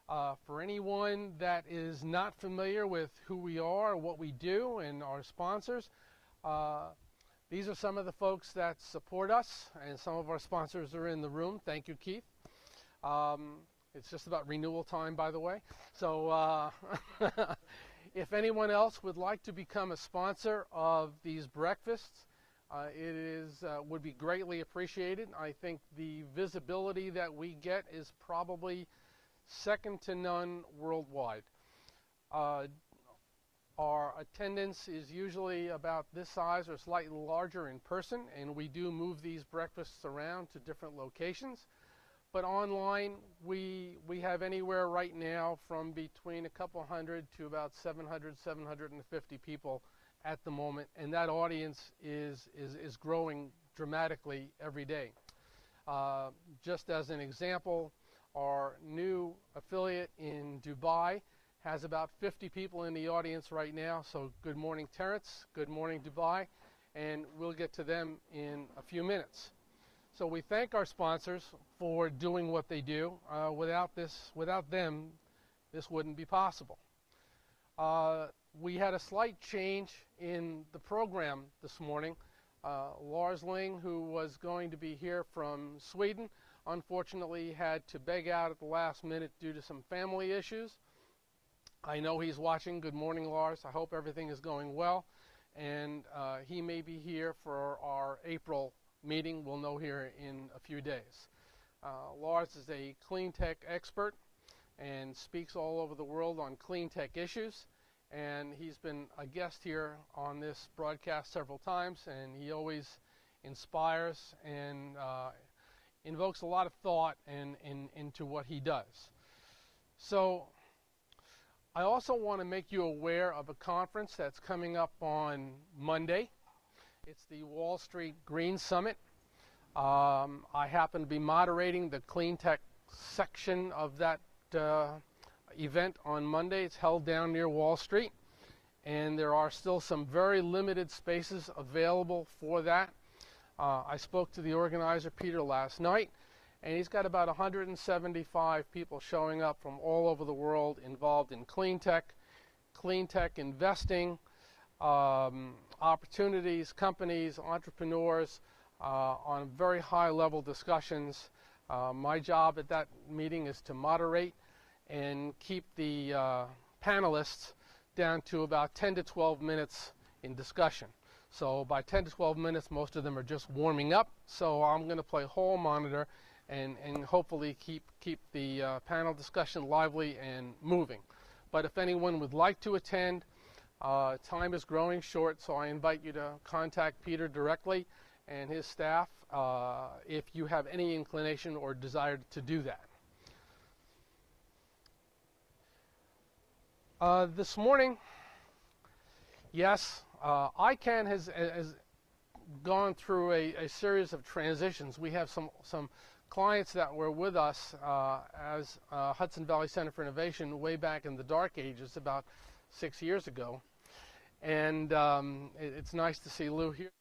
For anyone that is not familiar with who we are, what we do, and our sponsors, these are some of the folks that support us, and some of our sponsors are in the room. Thank you, Keith. It's just about renewal time, by the way. So if anyone else would like to become a sponsor of these breakfasts, would be greatly appreciated. I think the visibility that we get is probably second to none worldwide. Our attendance is usually about this size or slightly larger in person, and we do move these breakfasts around to different locations. But online, we have anywhere right now from between a couple hundred to about 700, 750 people at the moment, and that audience is growing dramatically every day. Just as an example, our new affiliate in Dubai has about 50 people in the audience right now. So good morning, Terence. Good morning, Dubai. And we'll get to them in a few minutes. So we thank our sponsors for doing what they do. Without them, this wouldn't be possible. We had a slight change in the program this morning. Lars Ling, who was going to be here from Sweden, unfortunately had to beg out at the last minute due to some family issues. I know he's watching. Good morning, Lars. I hope everything is going well. And he may be here for our April meeting. We'll know here in a few days. Lars is a clean tech expert and speaks all over the world on clean tech issues. And he's been a guest here on this broadcast several times, and he always inspires and invokes a lot of thought into what he does. So I also want to make you aware of a conference that's coming up on Monday. It's the Wall Street Green Summit. I happen to be moderating the clean tech section of that event on Monday. It's held down near Wall Street, and there are still some very limited spaces available for that. I spoke to the organizer, Peter, last night, and he's got about 175 people showing up from all over the world involved in clean tech investing, opportunities, companies, entrepreneurs, on very high level discussions. My job at that meeting is to moderate and keep the panelists down to about 10 to 12 minutes in discussion. So by 10 to 12 minutes, most of them are just warming up. So I'm going to play hall monitor and hopefully keep the panel discussion lively and moving. But if anyone would like to attend, time is growing short, so I invite you to contact Peter directly and his staff if you have any inclination or desire to do that. This morning, yes, iCAN has gone through a series of transitions. We have some clients that were with us as Hudson Valley Center for Innovation way back in the dark ages, about 6 years ago. And it's nice to see Lou here.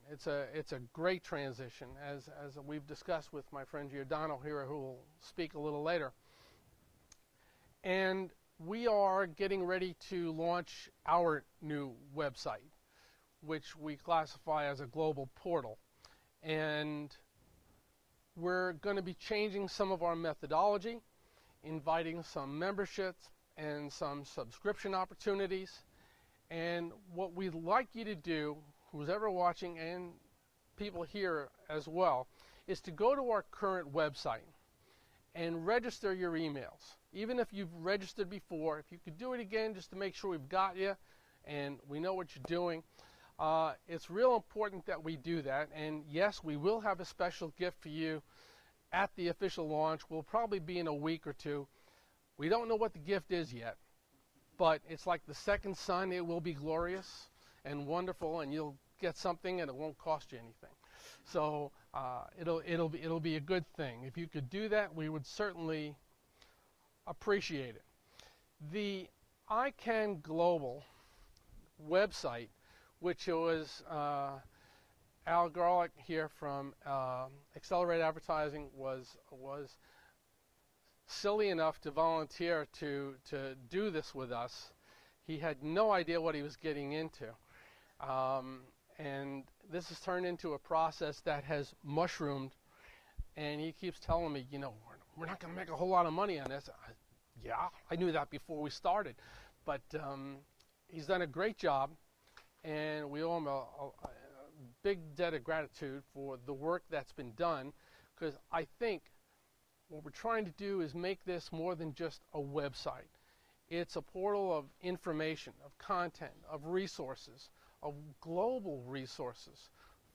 It's a great transition, as we've discussed with my friend Giordano here, who will speak a little later. And we are getting ready to launch our new website, which we classify as a global portal. And we're going to be changing some of our methodology, inviting some memberships and some subscription opportunities. And what we'd like you to do, who's ever watching and people here as well, is to go to our current website and register your emails. Even if you've registered before, if you could do it again just to make sure we've got you and we know what you're doing. It's real important that we do that. And yes, we will have a special gift for you at the official launch. Will probably be in a week or two. We don't know what the gift is yet, but it's like the second son. It will be glorious and wonderful, and you'll get something and it won't cost you anything. So it'll be a good thing. If you could do that, we would certainly appreciate it. The iCAN-Global website, which was Al Garlick here from Accelerator Advertising was silly enough to volunteer to do this with us. He had no idea what he was getting into. And this has turned into a process that has mushroomed, and he keeps telling me, you know, we're not going to make a whole lot of money on this. Yeah, I knew that before we started, but he's done a great job, and we owe him a big debt of gratitude for the work that's been done, because I think what we're trying to do is make this more than just a website. It's a portal of information, of content, of resources, of global resources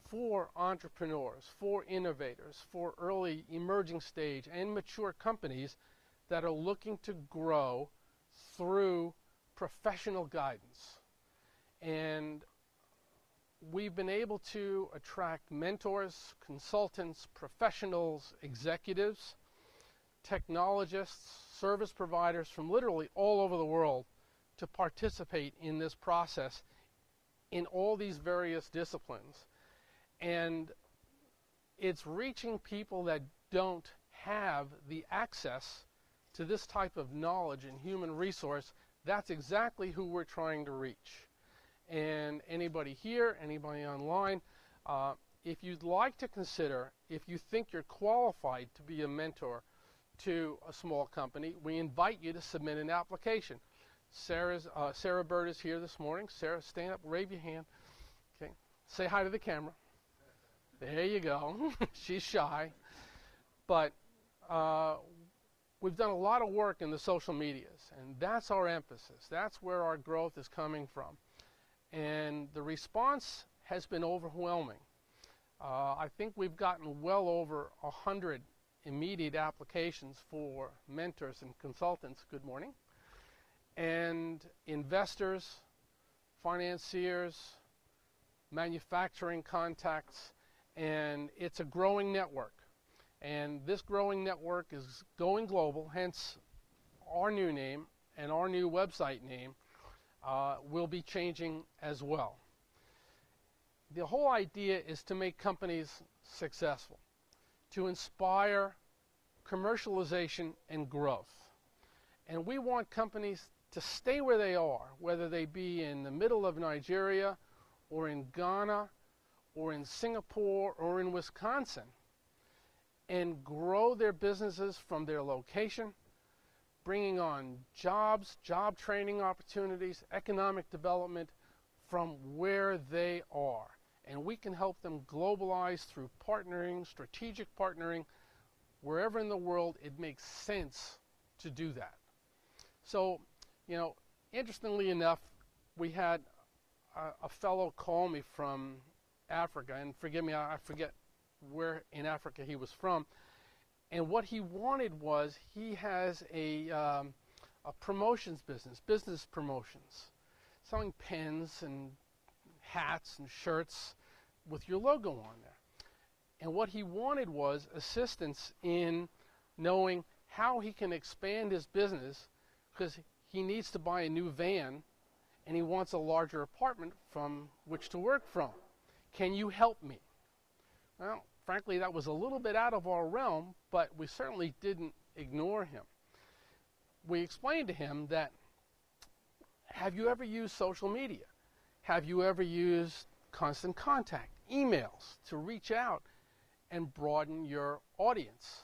for entrepreneurs, for innovators, for early emerging stage and mature companies that are looking to grow through professional guidance. And we've been able to attract mentors, consultants, professionals, executives, technologists, service providers from literally all over the world to participate in this process in all these various disciplines. And it's reaching people that don't have the access to this type of knowledge and human resource. That's exactly who we're trying to reach. And anybody here, anybody online, if you'd like to consider, if you think you're qualified to be a mentor to a small company, we invite you to submit an application. Sarah Bird is here this morning. Sarah, stand up, wave your hand. Okay, say hi to the camera. There you go. She's shy. But we've done a lot of work in the social medias, and that's our emphasis. That's where our growth is coming from. And the response has been overwhelming. I think we've gotten well over 100 immediate applications for mentors and consultants. Good morning. And investors, financiers, manufacturing contacts, and it's a growing network. And this growing network is going global, hence our new name and our new website name will be changing as well. The whole idea is to make companies successful, to inspire commercialization and growth. And we want companies to stay where they are, whether they be in the middle of Nigeria or in Ghana or in Singapore or in Wisconsin, and grow their businesses from their location, bringing on jobs, job training opportunities, economic development from where they are. And we can help them globalize through partnering, strategic partnering, wherever in the world it makes sense to do that. So, you know, interestingly enough, we had a fellow call me from Africa, and forgive me, I forget where in Africa he was from, and what he wanted was, he has a promotions business promotions, selling pens and hats and shirts with your logo on there. And what he wanted was assistance in knowing how he can expand his business, because he needs to buy a new van and he wants a larger apartment from which to work from. Can you help me? Well, frankly, that was a little bit out of our realm, but we certainly didn't ignore him. We explained to him that, have you ever used social media? Have you ever used constant contact, emails, to reach out and broaden your audience?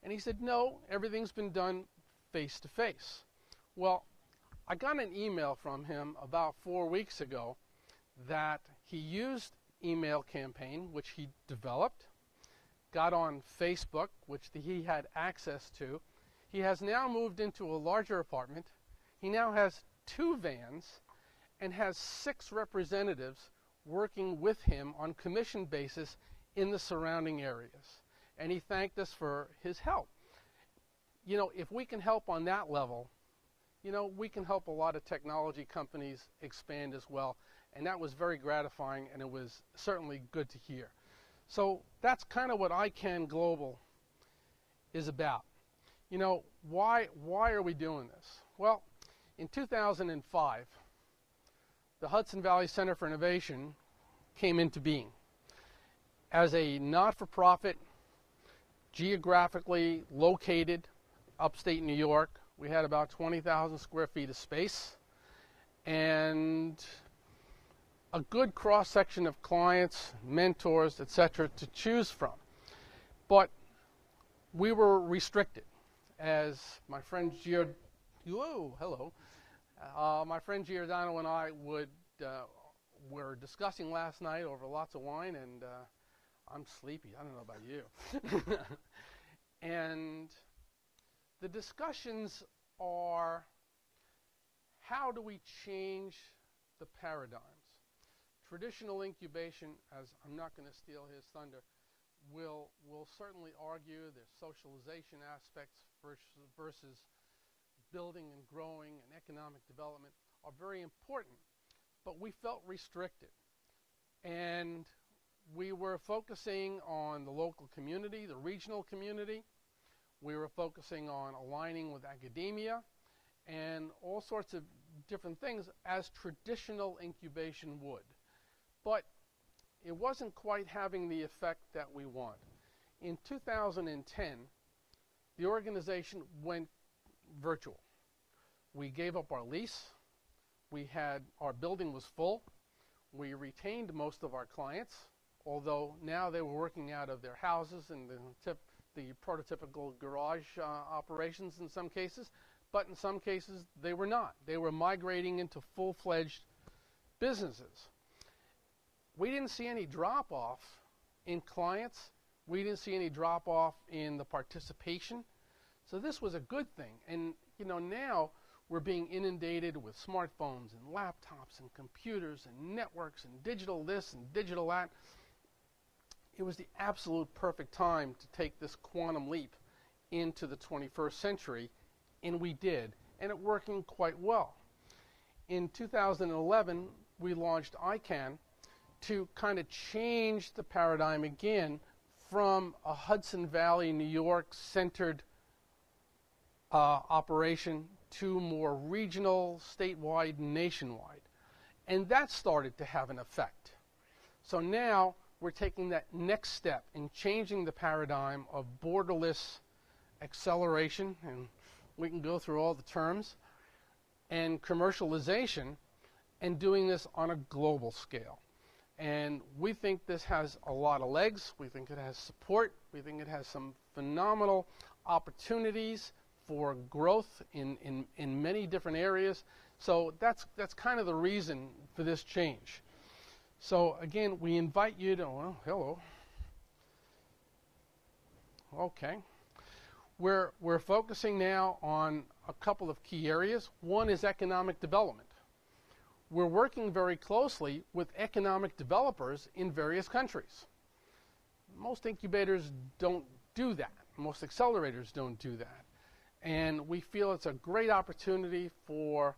And he said, no, everything's been done face to face. Well, I got an email from him about 4 weeks ago that he used email campaign, which he developed, got on Facebook, which he had access to. He has now moved into a larger apartment. He now has 2 vans and has 6 representatives working with him on commission basis in the surrounding areas. And he thanked us for his help. You know, if we can help on that level, you know, we can help a lot of technology companies expand as well. And that was very gratifying, and it was certainly good to hear. So that's kind of what iCAN-Global is about. You know, why are we doing this? Well, in 2005, the Hudson Valley Center for Innovation came into being. As a not-for-profit, geographically located upstate New York, we had about 20,000 square feet of space and a good cross-section of clients, mentors, etc. to choose from. But we were restricted. As my friend my friend Giordano and I were discussing last night over lots of wine, and I'm sleepy. I don't know about you. And the discussions are, how do we change the paradigms? Traditional incubation, as I'm not going to steal his thunder, will certainly argue there's socialization aspects versus building and growing and economic development are very important, but we felt restricted. And we were focusing on the local community, the regional community. We were focusing on aligning with academia and all sorts of different things as traditional incubation would. But it wasn't quite having the effect that we want. In 2010, the organization went virtual. We gave up our lease. Our building was full. We retained most of our clients, although now they were working out of their houses and the prototypical garage operations in some cases, but in some cases they were not. They were migrating into full-fledged businesses. We didn't see any drop-off in clients. We didn't see any drop-off in the participation. So this was a good thing. And now we're being inundated with smartphones and laptops and computers and networks and digital this and digital that. It was the absolute perfect time to take this quantum leap into the 21st century, and we did, and it working quite well. In 2011, we launched iCAN to kind of change the paradigm again from a Hudson Valley, New York centered operation to more regional, statewide, nationwide. And that started to have an effect. So now we're taking that next step in changing the paradigm of borderless acceleration, and we can go through all the terms, and commercialization, and doing this on a global scale. And we think this has a lot of legs. We think it has support. We think it has some phenomenal opportunities for growth in many different areas. So that's kind of the reason for this change. So again, we invite you to, well, hello. Okay. We're focusing now on a couple of key areas. One is economic development. We're working very closely with economic developers in various countries. Most incubators don't do that. Most accelerators don't do that. And we feel it's a great opportunity for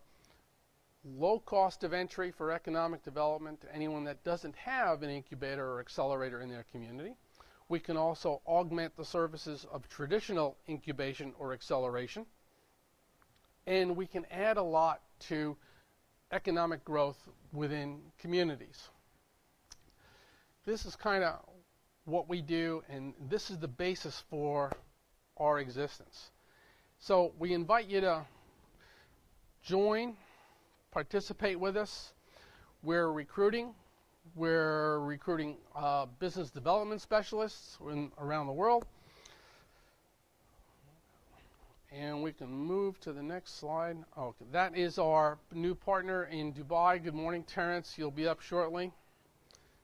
low cost of entry for economic development to anyone that doesn't have an incubator or accelerator in their community. We can also augment the services of traditional incubation or acceleration. And we can add a lot to economic growth within communities. This is kind of what we do, and this is the basis for our existence. So we invite you to join, participate with us. We're recruiting business development specialists around the world. And we can move to the next slide. Oh, that is our new partner in Dubai. Good morning, Terence. You'll be up shortly.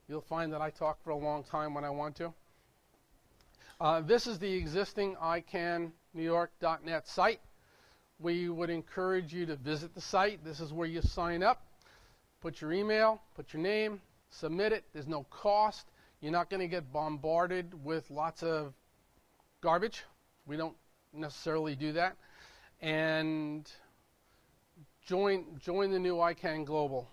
You'll find that I talk for a long time when I want to. This is the existing iCAN-NewYork.net site. We would encourage you to visit the site. This is where you sign up, put your email, put your name, submit it. There's no cost. You're not going to get bombarded with lots of garbage. We don't necessarily do that. And join the new iCAN-Global.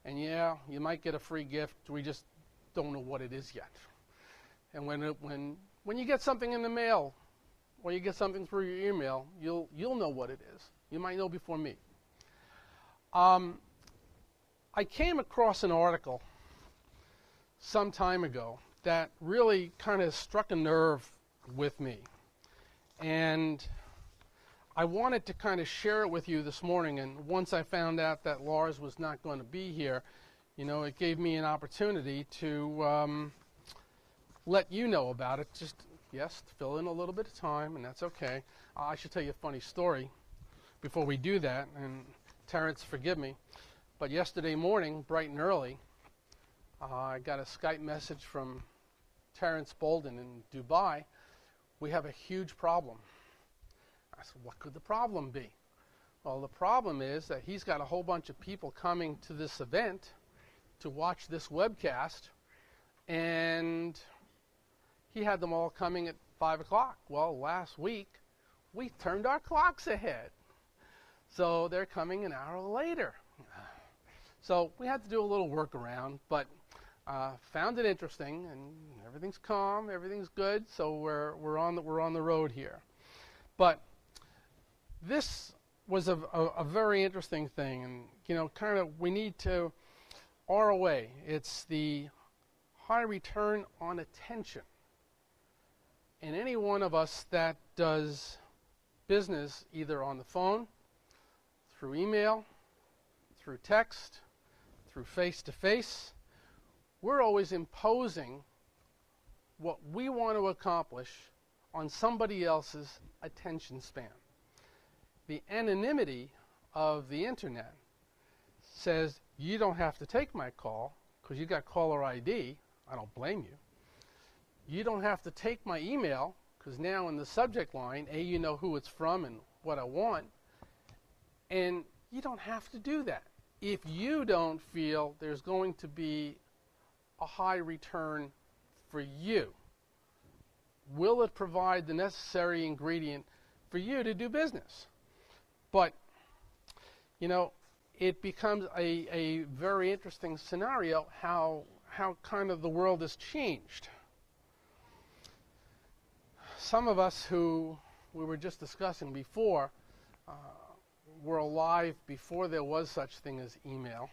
And yeah, you might get a free gift. We just don't know what it is yet. And when you get something in the mail, or you get something through your email, you'll know what it is. You might know before me. I came across an article some time ago that really kind of struck a nerve with me. And I wanted to kind of share it with you this morning, and once I found out that Lars was not going to be here, you know, it gave me an opportunity to let you know about it. Just, yes, fill in a little bit of time, and that's okay. I should tell you a funny story before we do that, and Terence, forgive me, but yesterday morning, bright and early, I got a Skype message from Terence Bolden in Dubai. We have a huge problem. I said, what could the problem be? Well, the problem is that he's got a whole bunch of people coming to this event to watch this webcast, and he had them all coming at 5 o'clock. Well, last week, we turned our clocks ahead. So they're coming an hour later. So we had to do a little workaround, but found it interesting, and everything's calm, everything's good, so we're on the road here. But this was a very interesting thing, and you know, kind of we need to ROA. It's the high return on attention. And any one of us that does business either on the phone, through email, through text, through face-to-face, we're always imposing what we want to accomplish on somebody else's attention span. The anonymity of the internet says you don't have to take my call because you got caller ID. I don't blame you. You don't have to take my email because now in the subject line, A, you know who it's from and what I want, and you don't have to do that if you don't feel there's going to be a high return for you. Will it provide the necessary ingredient for you to do business? But, you know, it becomes a very interesting scenario how kind of the world has changed. Some of us who we were just discussing before were alive before there was such thing as email.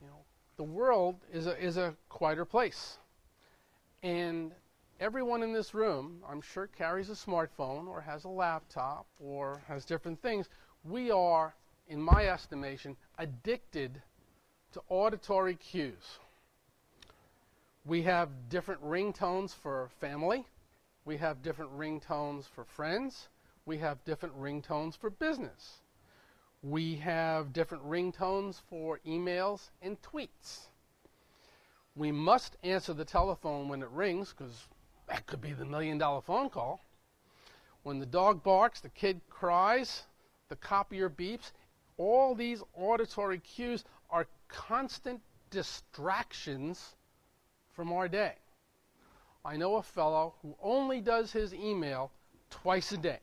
You know, the world is a quieter place, and everyone in this room, I'm sure, carries a smartphone or has a laptop or has different things. We are, in my estimation, addicted to auditory cues. We have different ringtones for family. We have different ringtones for friends. We have different ringtones for business. We have different ringtones for emails and tweets. We must answer the telephone when it rings because that could be the $1 million phone call. When the dog barks, the kid cries, the copier beeps. All these auditory cues are constant distractions from our day. I know a fellow who only does his email twice a day,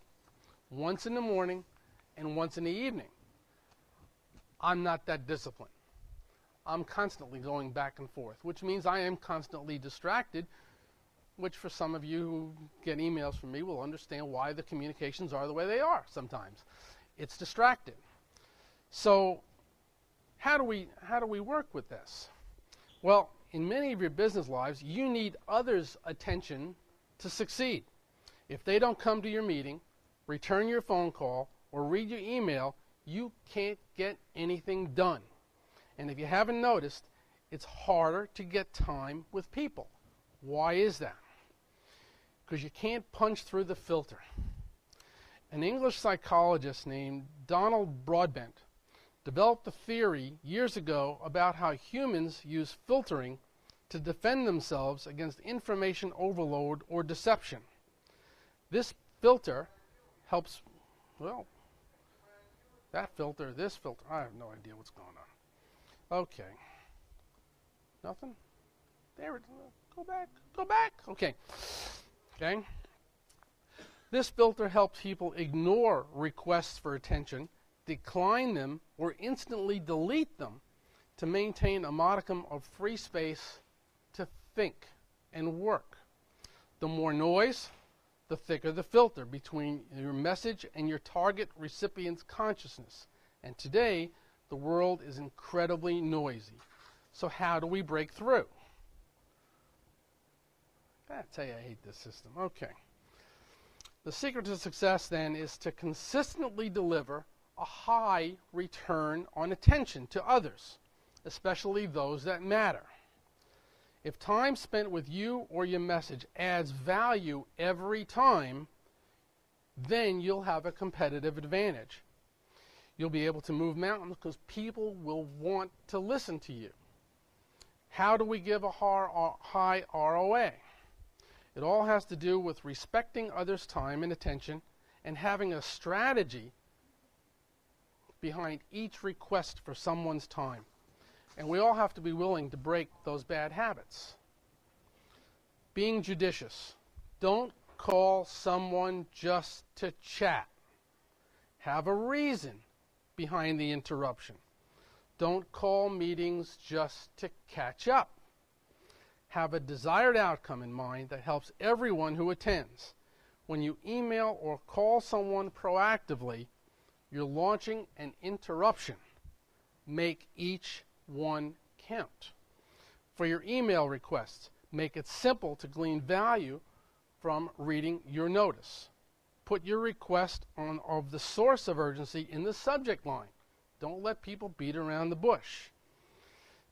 once in the morning and once in the evening. I'm not that disciplined. I'm constantly going back and forth, which means I am constantly distracted, which for some of you who get emails from me will understand why the communications are the way they are sometimes. It's distracted. So how do we work with this? Well, in many of your business lives, you need others' attention to succeed. If they don't come to your meeting, return your phone call, or read your email, you can't get anything done. And if you haven't noticed, it's harder to get time with people. Why is that? Because you can't punch through the filter. An English psychologist named Donald Broadbent developed a theory years ago about how humans use filtering to defend themselves against information overload or deception. This filter helps, well, that filter, this filter, I have no idea what's going on. Okay. Nothing? There, go back. Okay. Okay. This filter helps people ignore requests for attention, decline them, or instantly delete them to maintain a modicum of free space to think and work. The more noise, the thicker the filter between your message and your target recipient's consciousness. And today, the world is incredibly noisy. So how do we break through? I tell you, I hate this system. Okay. The secret to success then is to consistently deliver a high return on attention to others, especially those that matter. If time spent with you or your message adds value every time, then you'll have a competitive advantage. You'll be able to move mountains because people will want to listen to you. How do we give a high ROA? It all has to do with respecting others' time and attention and having a strategy behind each request for someone's time. And we all have to be willing to break those bad habits. Being judicious. Don't call someone just to chat. Have a reason behind the interruption. Don't call meetings just to catch up. Have a desired outcome in mind that helps everyone who attends. When you email or call someone proactively, you're launching an interruption. Make each one count. For your email requests, make it simple to glean value from reading your notice. Put your request of the source of urgency in the subject line. Don't let people beat around the bush.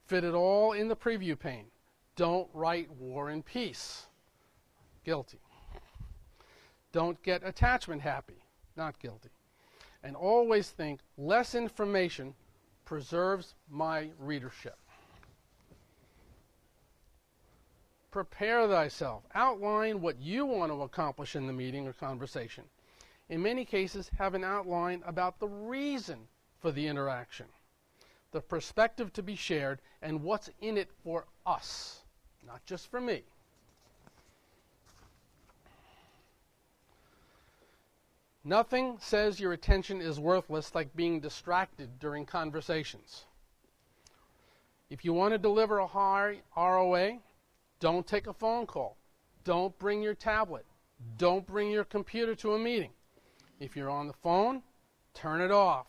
Fit it all in the preview pane. Don't write War and Peace. Guilty. Don't get attachment happy. Not guilty. And always think less information preserves my readership. Prepare thyself. Outline what you want to accomplish in the meeting or conversation. In many cases, have an outline about the reason for the interaction, the perspective to be shared, and what's in it for us, not just for me. Nothing says your attention is worthless like being distracted during conversations. If you want to deliver a high ROA, don't take a phone call. Don't bring your tablet. Don't bring your computer to a meeting. If you're on the phone, turn it off.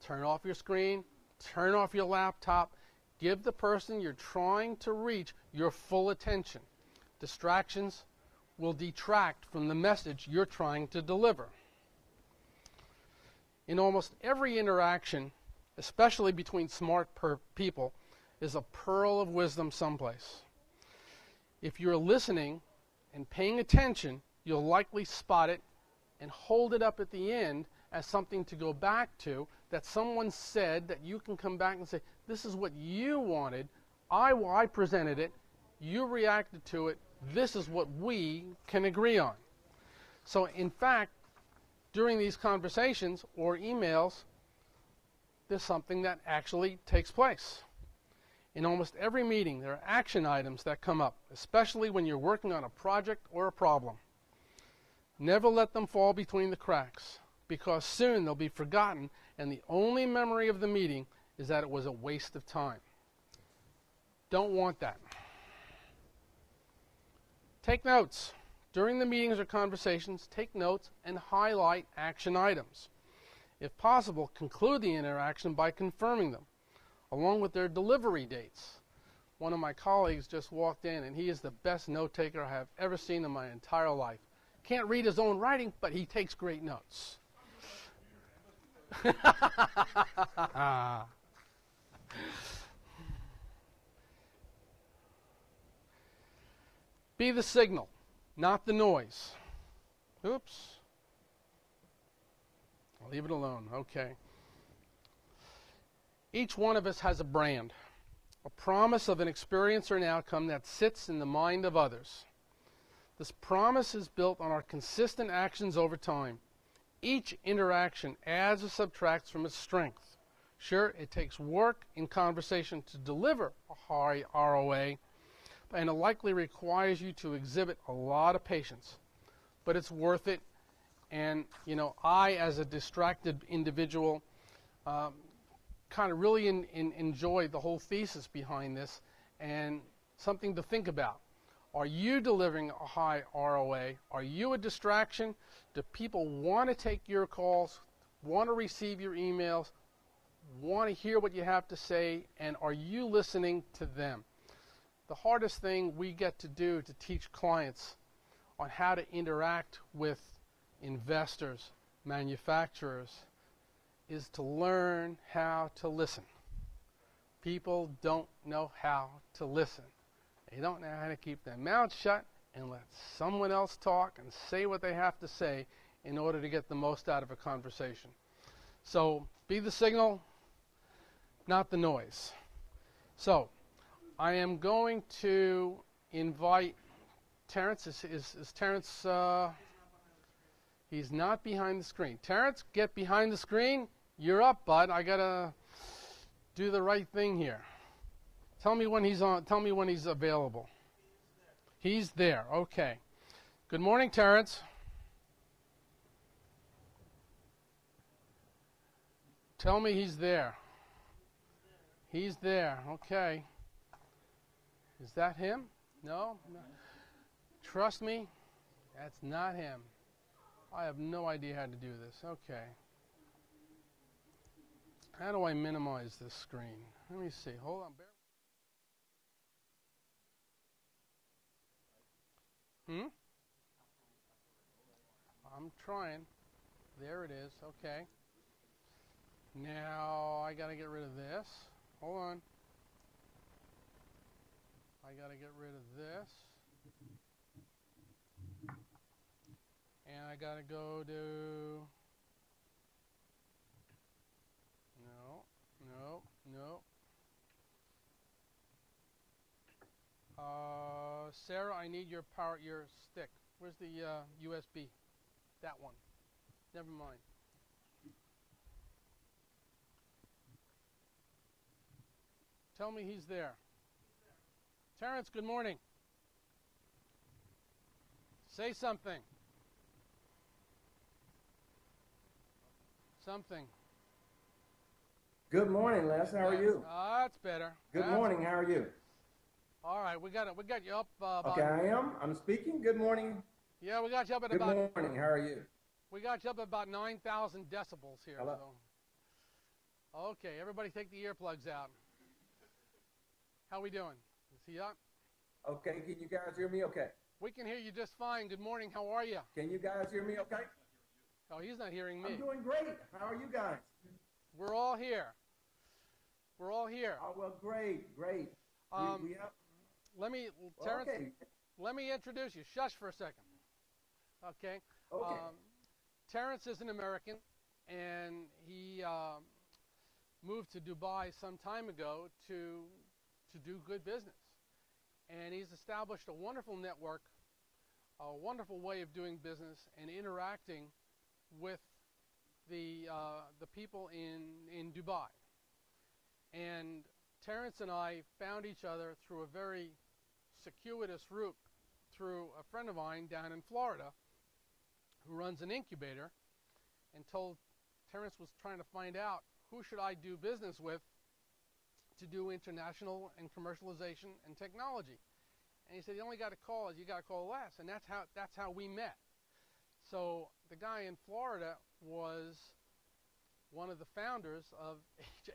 Turn off your screen. Turn off your laptop. Give the person you're trying to reach your full attention. Distractions will detract from the message you're trying to deliver. In almost every interaction, especially between smart people, is a pearl of wisdom someplace. If you're listening and paying attention, you'll likely spot it and hold it up at the end as something to go back to that someone said that you can come back and say, this is what you wanted, I presented it, you reacted to it, this is what we can agree on. So in fact, during these conversations or emails, there's something that actually takes place. In almost every meeting, there are action items that come up, especially when you're working on a project or a problem. Never let them fall between the cracks, because soon they'll be forgotten, and the only memory of the meeting is that it was a waste of time. Don't want that. Take notes. During the meetings or conversations, take notes and highlight action items. If possible, conclude the interaction by confirming them, along with their delivery dates. One of my colleagues just walked in, and he is the best note taker I have ever seen in my entire life. Can't read his own writing, but he takes great notes. Be the signal, not the noise. Oops. I'll leave it alone. Okay. Each one of us has a brand, a promise of an experience or an outcome that sits in the mind of others. This promise is built on our consistent actions over time. Each interaction adds or subtracts from its strength. Sure, it takes work in conversation to deliver a high ROA, and it likely requires you to exhibit a lot of patience, but it's worth it. And, you know, I, as a distracted individual, kind of really enjoy the whole thesis behind this, and something to think about. Are you delivering a high ROA? Are you a distraction? Do people want to take your calls, want to receive your emails, want to hear what you have to say, and are you listening to them? the hardest thing we get to do to teach clients on how to interact with investors, manufacturers, is to learn how to listen. People don't know how to listen. They don't know how to keep their mouth shut and let someone else talk and say what they have to say in order to get the most out of a conversation. So be the signal, not the noise. So I am going to invite Terence. Is Terence, he's not behind the screen. Terence, get behind the screen. You're up, bud. I got to do the right thing here. Tell me when he's on. Tell me when he's available. He's there. Okay. Good morning, Terence. Tell me he's there. He's there. Okay. Is that him? No? No. Trust me, that's not him. I have no idea how to do this. Okay. How do I minimize this screen? Let me see. Hold on. I'm trying. There it is. Okay. Now I got to get rid of this. Hold on. I got to get rid of this. And I got to go to... No. Sarah, I need your stick. Where's the USB? That one. Never mind. Tell me he's there. Terence, good morning. Say something. Something. Good morning, Les. How are you? That's better. Good morning. How are you? All right, we got you up. Okay, I am. I'm speaking. Good morning. Yeah, we got you up at Good about. Good morning. How are you? We got you up at about 9,000 decibels here. Hello. So. Okay, everybody, take the earplugs out. How we doing? Is he up? Okay. Can you guys hear me? Okay. We can hear you just fine. Good morning. How are you? Can you guys hear me? Okay. Oh, he's not hearing me. I'm doing great. How are you guys? We're all here. We're all here. Oh, well, great. We have... Terence, okay. Let me introduce you. Shush for a second. Okay. Okay. Terence is an American, and he moved to Dubai some time ago to do good business. And he's established a wonderful network, a wonderful way of doing business and interacting with the people in Dubai. And Terence and I found each other through a very circuitous route through a friend of mine down in Florida who runs an incubator, and told Terence was trying to find out who should I do business with to do international and commercialization and technology. And he said, you only got to call you got to call Les, and that's how we met. So the guy in Florida was one of the founders of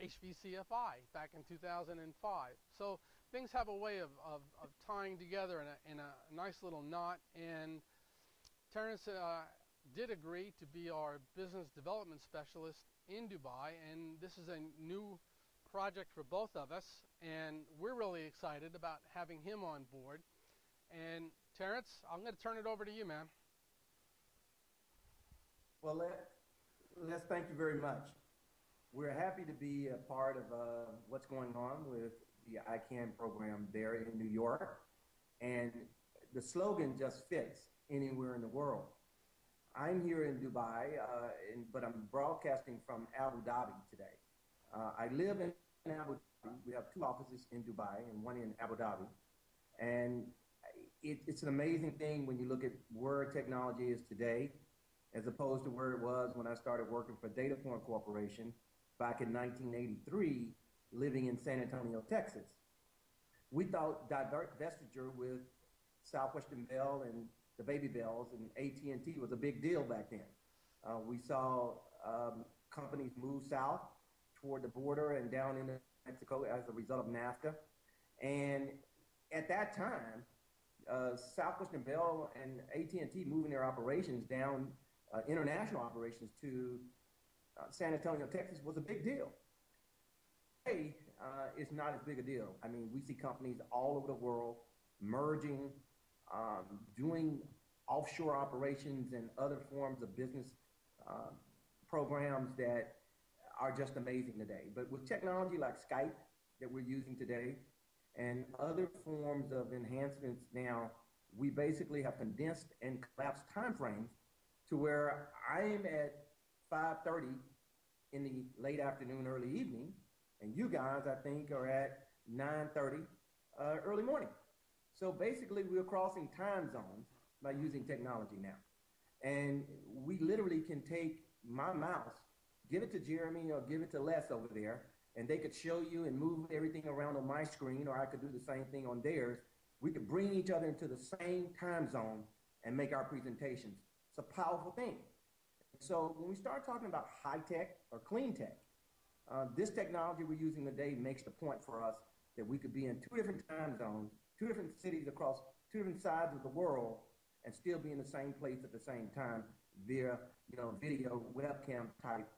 HVCFI back in 2005. So things have a way of tying together in a nice little knot. And Terence did agree to be our business development specialist in Dubai, and this is a new project for both of us, and we're really excited about having him on board. And Terence, I'm going to turn it over to you, man. Well, Les, thank you very much. We're happy to be a part of what's going on with the iCAN program there in New York, and the slogan just fits anywhere in the world. I'm here in Dubai, but I'm broadcasting from Abu Dhabi today. I live in Abu Dhabi. We have two offices in Dubai and one in Abu Dhabi. And it's an amazing thing when you look at where technology is today, as opposed to where it was when I started working for Dataform Corporation back in 1983, living in San Antonio, Texas. We thought divestiture with Southwestern Bell and the Baby Bells and AT&T was a big deal back then. We saw companies move south toward the border and down into Mexico as a result of NAFTA. And at that time, Southwestern Bell and AT&T moving their operations down, international operations to San Antonio, Texas was a big deal. Today, it's not as big a deal. I mean, we see companies all over the world merging, doing offshore operations and other forms of business programs that are just amazing today. But with technology like Skype that we're using today and other forms of enhancements now, we basically have condensed and collapsed timeframes to where I am at 5:30 in the late afternoon, early evening, and you guys, I think, are at 9:30 early morning. So basically, we're crossing time zones by using technology now. And we literally can take my mouse, give it to Jeremy or give it to Les over there, and they could show you and move everything around on my screen, or I could do the same thing on theirs. We could bring each other into the same time zone and make our presentations. It's a powerful thing. So when we start talking about high tech or clean tech, this technology we're using today makes the point for us that we could be in 2 different time zones, 2 different cities across 2 different sides of the world, and still be in the same place at the same time via, video webcam type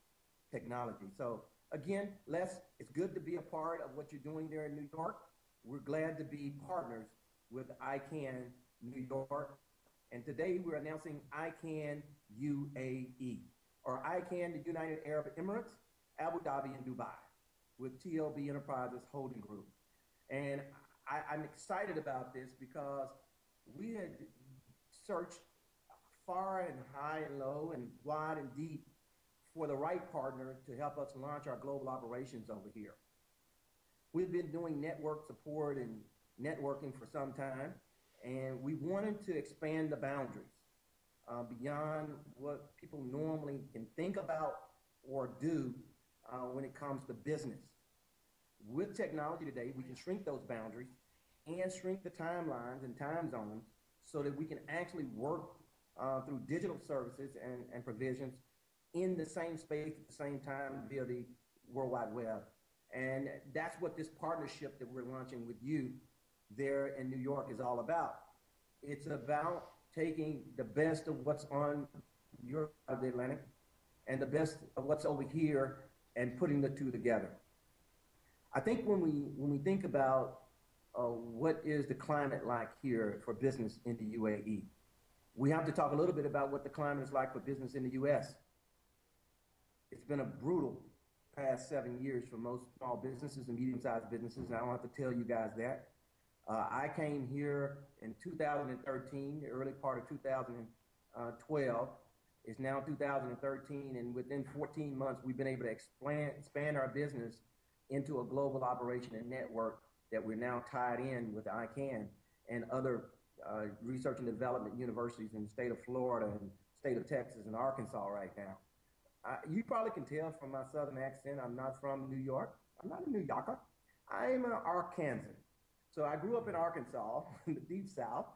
technology. So again, Les, it's good to be a part of what you're doing there in New York. We're glad to be partners with iCAN New York. And today we're announcing iCAN UAE, or iCAN, the United Arab Emirates, Abu Dhabi, and Dubai, with TLB Enterprises Holding Group. And I'm excited about this because we had searched far and high and low and wide and deep for the right partner to help us launch our global operations over here. We've been doing network support and networking for some time, and we wanted to expand the boundaries beyond what people normally can think about or do when it comes to business. With technology today, we can shrink those boundaries and shrink the timelines and time zones so that we can actually work through digital services and provisions in the same space at the same time via the World Wide Web. And that's what this partnership that we're launching with you there in New York is all about. It's about taking the best of what's on your side of the Atlantic and the best of what's over here and putting the two together. I think when we think about what is the climate like here for business in the UAE, we have to talk a little bit about what the climate is like for business in the US. It's been a brutal past 7 years for most small businesses and medium-sized businesses, and I don't have to tell you guys that. I came here in 2013, the early part of 2012. It's now 2013, and within 14 months, we've been able to expand our business into a global operation and network that we're now tied in with iCAN and other research and development universities in the state of Florida and state of Texas and Arkansas right now. You probably can tell from my southern accent, I'm not from New York. I'm not a New Yorker. I'm an Arkansan. So I grew up in Arkansas, in the deep south,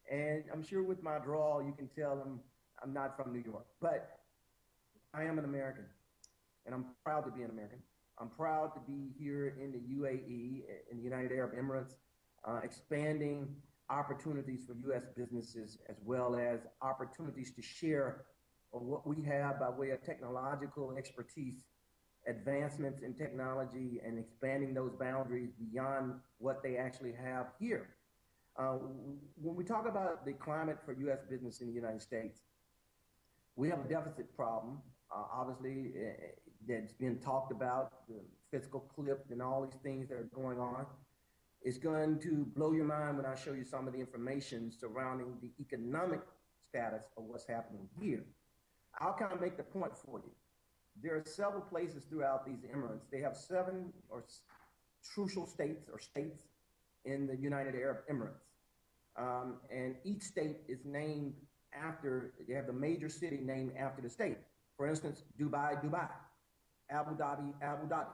and I'm sure with my drawl, you can tell them I'm not from New York. But I am an American, and I'm proud to be an American. I'm proud to be here in the UAE, in the United Arab Emirates, expanding opportunities for U.S. businesses, as well as opportunities to share what we have by way of technological expertise, advancements in technology, and expanding those boundaries beyond what they actually have here. When we talk about the climate for U.S. business in the United States, we have a deficit problem, obviously, that's been talked about, the fiscal cliff and all these things that are going on. It's going to blow your mind when I show you some of the information surrounding the economic status of what's happening here. I'll kind of make the point for you. There are several places throughout these Emirates. They have 7 or crucial states or states in the United Arab Emirates. And each state is named after, they have the major city named after the state. For instance, Dubai, Dubai. Abu Dhabi, Abu Dhabi.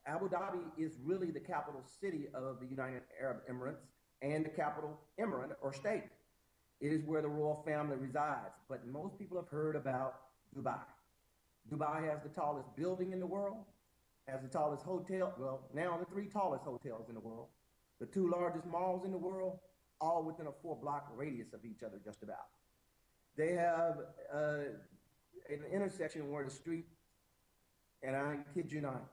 Abu Dhabi is really the capital city of the United Arab Emirates and the capital emirate or state. It is where the royal family resides, but most people have heard about Dubai. Dubai has the tallest building in the world, has the tallest hotel, well, now the 3 tallest hotels in the world, The two largest malls in the world, all within a 4-block radius of each other, just about. They have an intersection where the street, and I kid you not,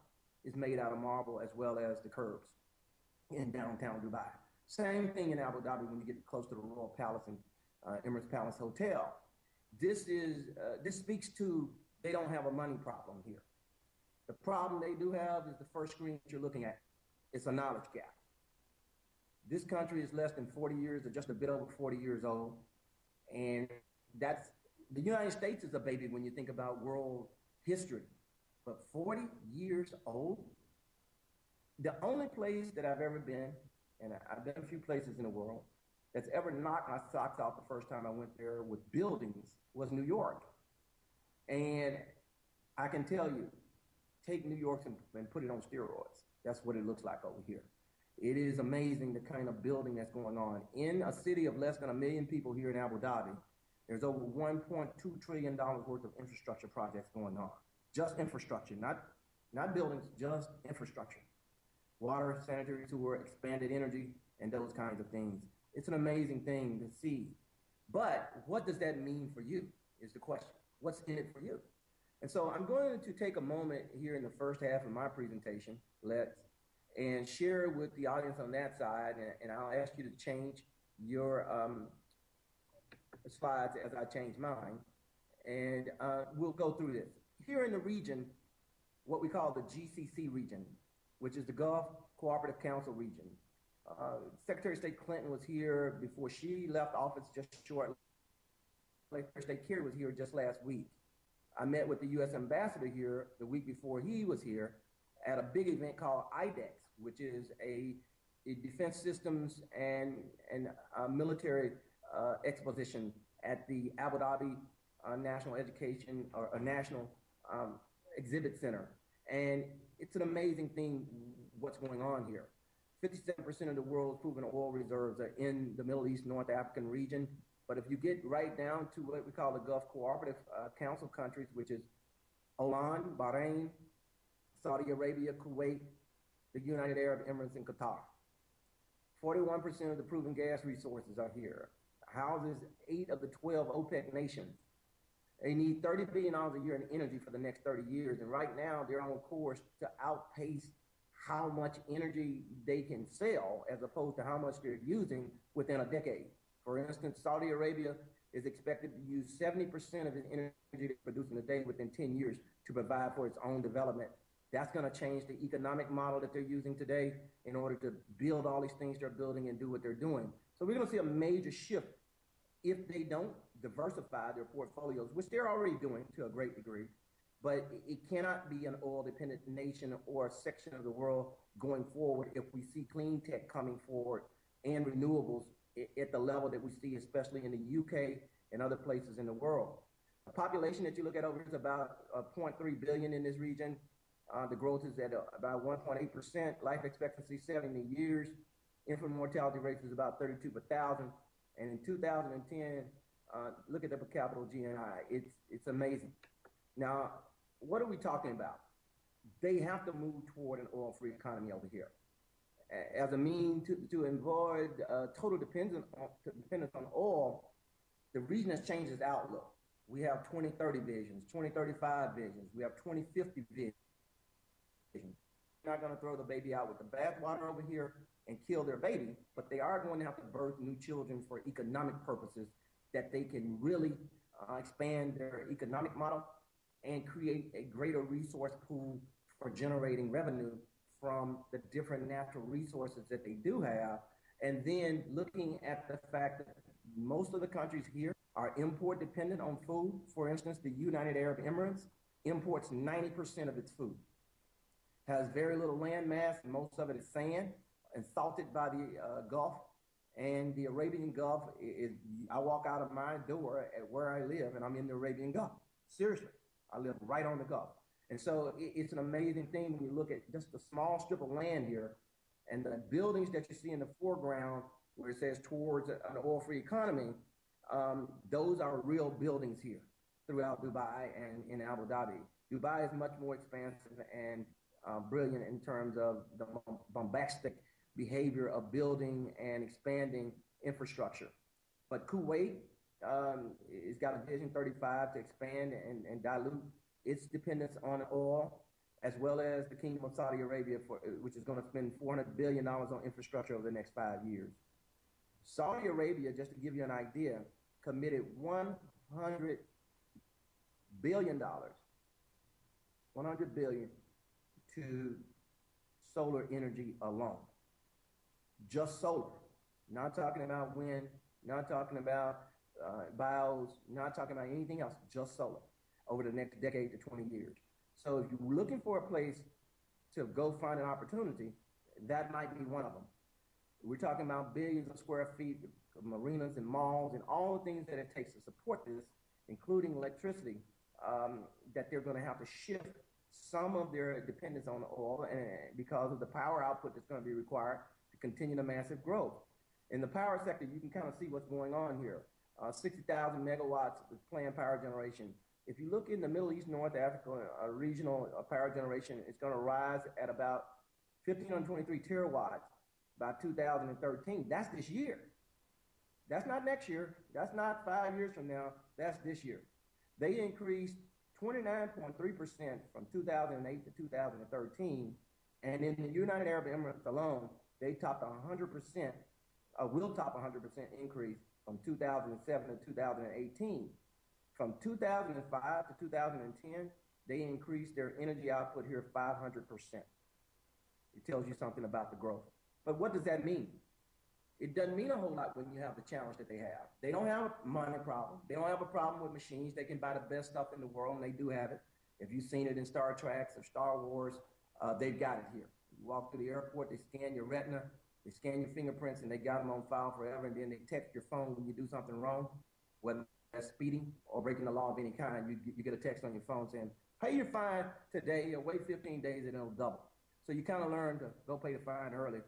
is made out of marble as well as the curbs in downtown Dubai. Same thing in Abu Dhabi when you get close to the Royal Palace and Emirates Palace Hotel. This speaks to they don't have a money problem here. The problem they do have is the first screen that you're looking at. It's a knowledge gap. This country is less than 40 years or just a bit over 40 years old. And that's, the United States is a baby when you think about world history. But 40 years old? The only place that I've ever been, and I've been a few places in the world, that's ever knocked my socks off the first time I went there with buildings was New York. And I can tell you, take New York and put it on steroids. That's what it looks like over here. It is amazing the kind of building that's going on. In a city of less than 1 million people here in Abu Dhabi, there's over $1.2 trillion worth of infrastructure projects going on. Just infrastructure, not buildings, just infrastructure. Water, sanitary sewer, expanded energy, and those kinds of things. It's an amazing thing to see. But what does that mean for you is the question. What's in it for you? And so I'm going to take a moment here in the first half of my presentation, and share with the audience on that side, and I'll ask you to change your slides as I change mine, and we'll go through this. Here in the region, what we call the GCC region, which is the Gulf Cooperative Council region. Secretary of State Clinton was here before she left office just shortly. Secretary of State Kerry was here just last week. I met with the U.S. ambassador here the week before he was here at a big event called IDEX, which is a defense systems and military exposition at the Abu Dhabi National Education or National Exhibit Center. And it's an amazing thing what's going on here. 57% of the world's proven oil reserves are in the Middle East, North African region. But if you get right down to what we call the Gulf Cooperative Council countries, which is Oman, Bahrain, Saudi Arabia, Kuwait, the United Arab Emirates, and Qatar. 41% of the proven gas resources are here. Houses 8 of the 12 OPEC nations. They need $30 billion a year in energy for the next 30 years. And right now, they're on course to outpace how much energy they can sell as opposed to how much they're using within a decade. For instance, Saudi Arabia is expected to use 70% of its energy it's producing today within 10 years to provide for its own development. That's going to change the economic model that they're using today in order to build all these things they're building and do what they're doing. So we're going to see a major shift if they don't diversify their portfolios, which they're already doing to a great degree. But it cannot be an oil-dependent nation or a section of the world going forward if we see clean tech coming forward and renewables at the level that we see, especially in the UK and other places in the world. The population that you look at over here is about 0.3 billion in this region. The growth is at about 1.8%. Life expectancy 70 years. Infant mortality rate is about 32 per thousand. And in 2010, look at the per capita GNI. It's amazing. Now, what are we talking about? They have to move toward an oil-free economy over here. As a means to avoid total dependence on oil, the region has changed its outlook. We have 2030 visions, 2035 visions. We have 2050 visions. They're not going to throw the baby out with the bathwater over here and kill their baby, but they are going to have to birth new children for economic purposes that they can really expand their economic model and create a greater resource pool for generating revenue from the different natural resources that they do have. And then looking at the fact that most of the countries here are import dependent on food. For instance, the United Arab Emirates imports 90% of its food. Has very little land mass, and most of it is sand and salted by the Gulf. And the Arabian Gulf is, I walk out of my door at where I live and I'm in the Arabian Gulf. Seriously, I live right on the Gulf. And so it's an amazing thing when you look at just a small strip of land here and the buildings that you see in the foreground where it says towards an oil-free economy, those are real buildings here throughout Dubai and in Abu Dhabi. Dubai is much more expansive and brilliant in terms of the bombastic behavior of building and expanding infrastructure. But Kuwait has got a Vision 35 to expand and dilute its dependence on oil, as well as the Kingdom of Saudi Arabia, which is going to spend $400 billion on infrastructure over the next 5 years. Saudi Arabia, just to give you an idea, committed $100 billion, $100 billion to solar energy alone. Just solar. Not talking about wind, not talking about bios, not talking about anything else, just solar over the next decade to 20 years. So if you're looking for a place to go find an opportunity, that might be one of them. We're talking about billions of square feet of marinas and malls and all the things that it takes to support this, including electricity, that they're going to have to shift some of their dependence on oil and because of the power output that's going to be required to continue the massive growth. In the power sector, you can kind of see what's going on here. 60,000 megawatts of planned power generation. If you look in the Middle East, North Africa, regional power generation, it's going to rise at about 1,523 terawatts by 2013. That's this year. That's not next year. That's not 5 years from now. That's this year. They increased 29.3% from 2008 to 2013. And in the United Arab Emirates alone, they topped 100%, will top 100% increase from 2007 to 2018. From 2005 to 2010, they increased their energy output here 500%. It tells you something about the growth. But what does that mean? It doesn't mean a whole lot when you have the challenge that they have. They don't have a money problem. They don't have a problem with machines. They can buy the best stuff in the world, and they do have it. If you've seen it in Star Trek or Star Wars, they've got it here. You walk through the airport, they scan your retina, they scan your fingerprints, and they got them on file forever, and then they text your phone when you do something wrong, whether that's speeding or breaking the law of any kind. You get a text on your phone saying, pay your fine today or wait 15 days and it'll double. So you kind of learn to go pay the fine early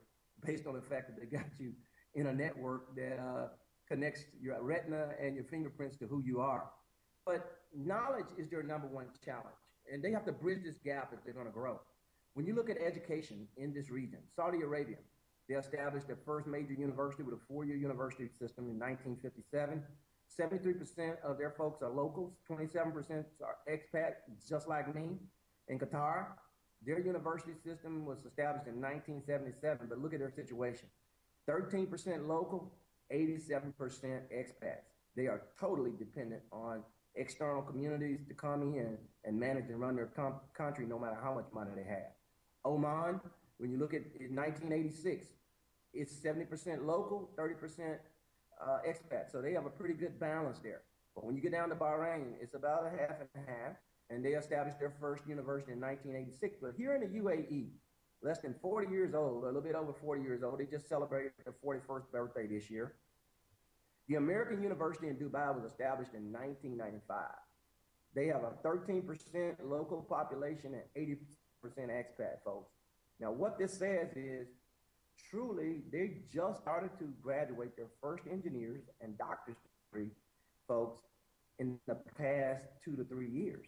based on the fact that they got you in a network that connects your retina and your fingerprints to who you are. But knowledge is their number one challenge, and they have to bridge this gap if they're going to grow. When you look at education in this region, Saudi Arabia, they established their first major university with a 4-year university system in 1957. 73% of their folks are locals, 27% are expats, just like me. In Qatar, their university system was established in 1977, but look at their situation. 13% local, 87% expats. They are totally dependent on external communities to come in and manage and run their country no matter how much money they have. Oman, when you look at 1986, it's 70% local, 30% expats. So they have a pretty good balance there. But when you get down to Bahrain, it's about a half and half, and they established their first university in 1986. But here in the UAE, less than 40 years old, a little bit over 40 years old, they just celebrated their 41st birthday this year. The American University in Dubai was established in 1995. They have a 13% local population and 80% expat folks. Now, what this says is, truly, they just started to graduate their first engineers and doctor's degree folks in the past 2 to 3 years.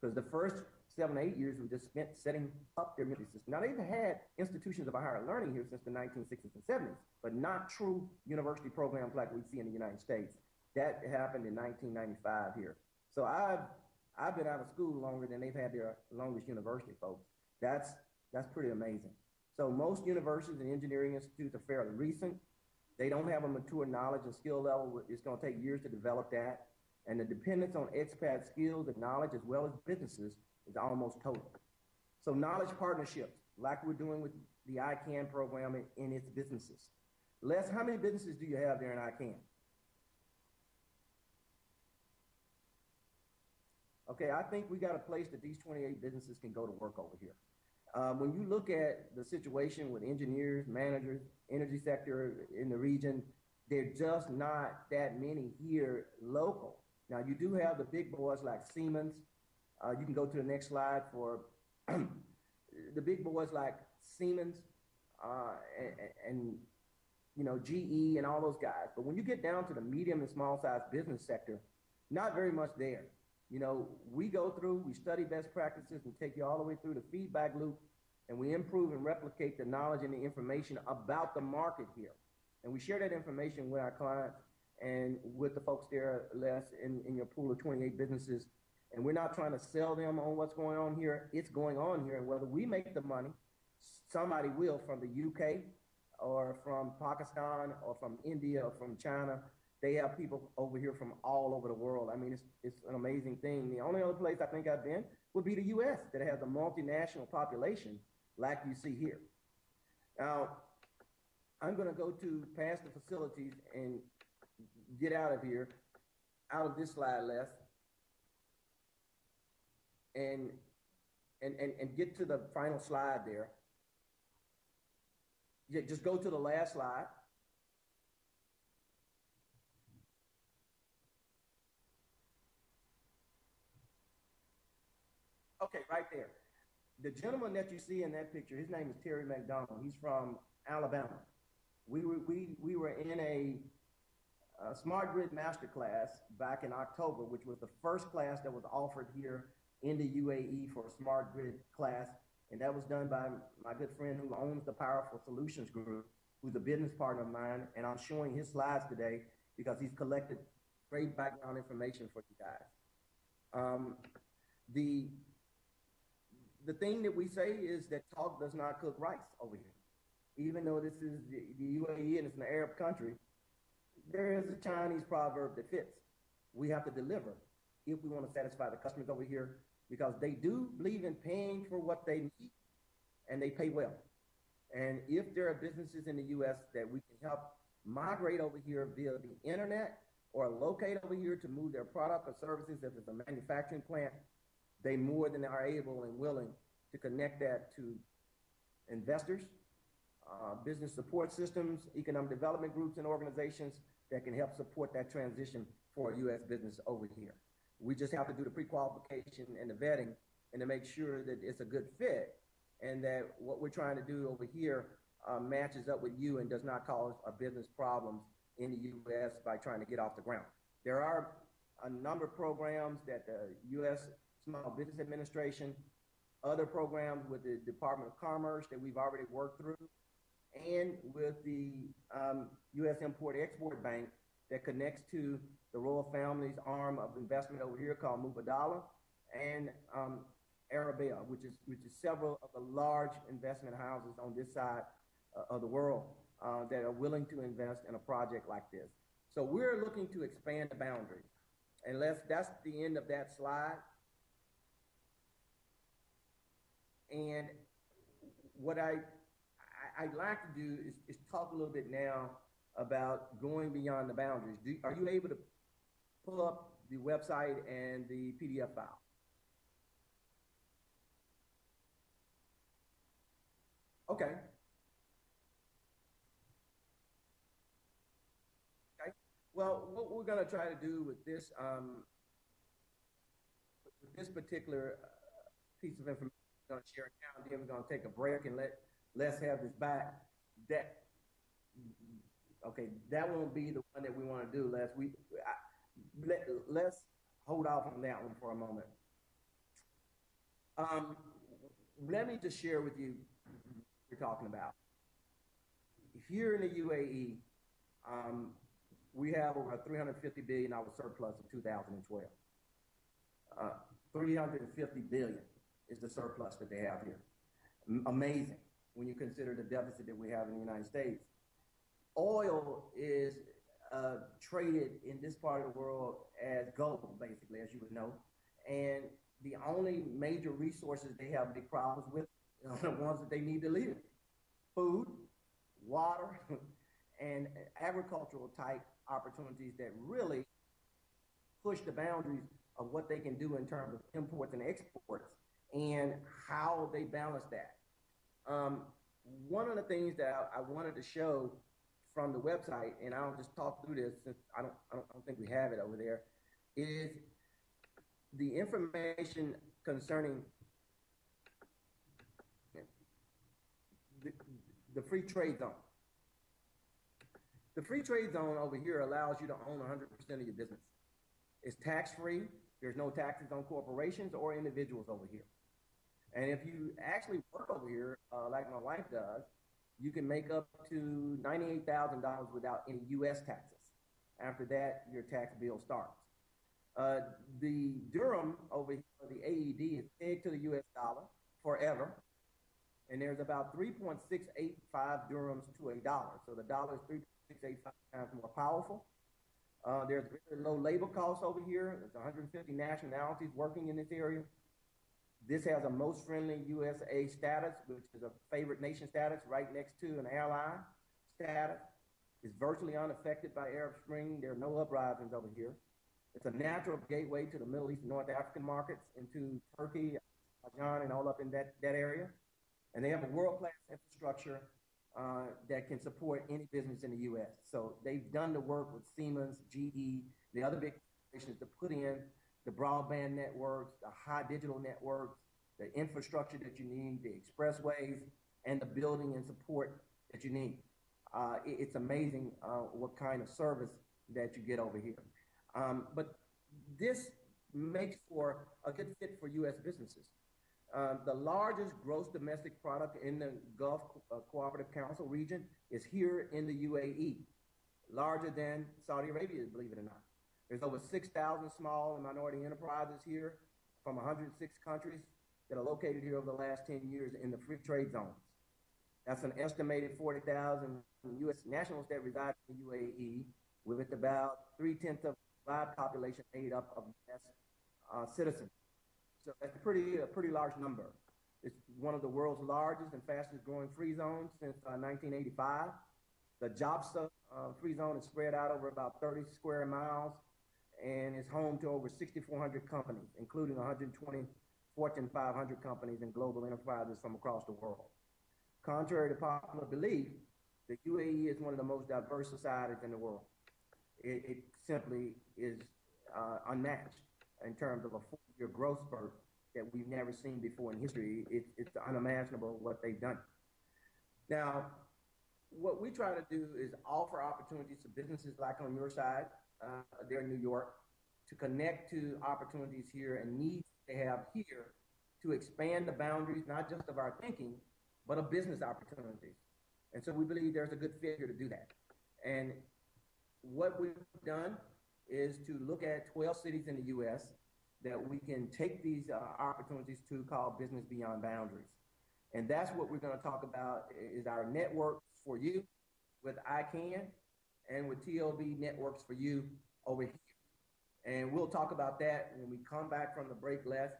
Because the first 7 or 8 years were just spent setting up their university system. Now, they've had institutions of higher learning here since the 1960s and 70s, but not true university programs like we see in the United States. That happened in 1995 here. So I've been out of school longer than they've had their longest university, folks. That's pretty amazing. So most universities and engineering institutes are fairly recent. They don't have a mature knowledge and skill level. It's going to take years to develop that. And the dependence on expat skills and knowledge as well as businesses is almost total. So knowledge partnerships, like we're doing with the iCAN program in its businesses. Les, how many businesses do you have there in iCAN? Okay, I think we got a place that these 28 businesses can go to work over here. When you look at the situation with engineers, managers, energy sector in the region, they're just not that many here local. Now, you do have the big boys like Siemens. You can go to the next slide for the big boys like Siemens and you know, GE and all those guys. But when you get down to the medium and small size business sector, not very much there. You know, we go through, we study best practices and take you all the way through the feedback loop and we improve and replicate the knowledge and the information about the market here. And we share that information with our clients and with the folks there, Les, in your pool of 28 businesses. And we're not trying to sell them on what's going on here. It's going on here. And whether we make the money, somebody will, from the UK or from Pakistan or from India or from China. They have people over here from all over the world. I mean, it's an amazing thing. The only other place I think I've been would be the US, that has a multinational population like you see here. Now, I'm going to go to past the facilities and get out of here, out of this slide, Les, and get to the final slide there. Yeah, just go to the last slide. Okay, right there. The gentleman that you see in that picture, his name is Terry McDonald. He's from Alabama. We were in a smart grid masterclass back in October, which was the first class that was offered here in the UAE for a smart grid class. And that was done by my good friend who owns the Powerful Solutions Group, who's a business partner of mine. And I'm showing his slides today because he's collected great background information for you guys. The thing that we say is that talk does not cook rice over here. Even though this is the UAE and it's an Arab country, there is a Chinese proverb that fits. We have to deliver if we want to satisfy the customers over here, because they do believe in paying for what they need, and they pay well. And if there are businesses in the U.S. that we can help migrate over here via the internet or locate over here to move their product or services, if it's a manufacturing plant, they more than are able and willing to connect that to investors, business support systems, economic development groups and organizations that can help support that transition for a U.S. business over here. We just have to do the pre-qualification and the vetting and to make sure that it's a good fit and that what we're trying to do over here matches up with you and does not cause a business problems in the U.S. by trying to get off the ground. There are a number of programs that the U.S. Small Business Administration, other programs with the Department of Commerce that we've already worked through, and with the U.S. Import-Export Bank that connects to the Royal Family's arm of investment over here called Mubadala, and Arabia, which is several of the large investment houses on this side of the world that are willing to invest in a project like this. So we're looking to expand the boundaries. And that's the end of that slide. And what I'd like to do is talk a little bit now about going beyond the boundaries. Are you able to pull up the website and the PDF file? Okay. Okay. Well, what we're going to try to do with this particular piece of information, we're going to share it now, and then we're going to take a break and let's have this back. Okay, that won't be the one that we want to do, Les. Let's hold off on that one for a moment. Let me just share with you what we're talking about. Here in the UAE, we have over a $350 billion surplus in 2012. 350 billion is the surplus that they have here. Amazing when you consider the deficit that we have in the United States. Oil is traded in this part of the world as gold, basically, as you would know. And the only major resources they have big problems with are the ones that they need to live. Food, water, and agricultural type opportunities that really push the boundaries of what they can do in terms of imports and exports and how they balance that. One of the things that I wanted to show from the website, and I'll just talk through this since I don't think we have it over there, is the information concerning the free trade zone. The free trade zone over here allows you to own 100% of your business. It's tax-free. There's no taxes on corporations or individuals over here. And if you actually work over here, like my wife does, you can make up to $98,000 without any U.S. taxes. After that, your tax bill starts. The dirham over here, the AED, is pegged to the U.S. dollar forever. And there's about 3.685 dirhams to a dollar. So the dollar is 3.685 times more powerful. There's very low labor costs over here. There's 150 nationalities working in this area. This has a most friendly USA status, which is a favorite nation status right next to an airline status. It's virtually unaffected by Arab Spring. There are no uprisings over here. It's a natural gateway to the Middle East and North African markets, into Turkey, Azerbaijan, and all up in that area. And they have a world-class infrastructure that can support any business in the U.S. So they've done the work with Siemens, GE, the other big corporations to put in the broadband networks, the high digital networks, the infrastructure that you need, the expressways, and the building and support that you need. It's amazing what kind of service that you get over here. But this makes for a good fit for U.S. businesses. The largest gross domestic product in the Gulf Cooperative Council region is here in the UAE, larger than Saudi Arabia, believe it or not. There's over 6,000 small and minority enterprises here from 106 countries that are located here over the last 10 years in the free trade zones. That's an estimated 40,000 U.S. nationals that reside in the UAE, with about 3/10 of the live population made up of U.S. Citizens. So that's a pretty large number. It's one of the world's largest and fastest growing free zones since 1985. The JOPSA free zone is spread out over about 30 square miles and is home to over 6,400 companies, including 120 Fortune 500 companies and global enterprises from across the world. Contrary to popular belief, the UAE is one of the most diverse societies in the world. It simply is unmatched in terms of a 4-year growth spurt that we've never seen before in history. It's unimaginable what they've done. Now, what we try to do is offer opportunities to businesses like on your side, there in New York, to connect to opportunities here and needs they have here to expand the boundaries, not just of our thinking, but of business opportunities. And so we believe there's a good fit here to do that. And what we've done is to look at 12 cities in the U.S. that we can take these opportunities to, call Business Beyond Boundaries. And that's what we're going to talk about, is our networks for you with iCAN and with TLB networks for you over here. And we'll talk about that when we come back from the break left.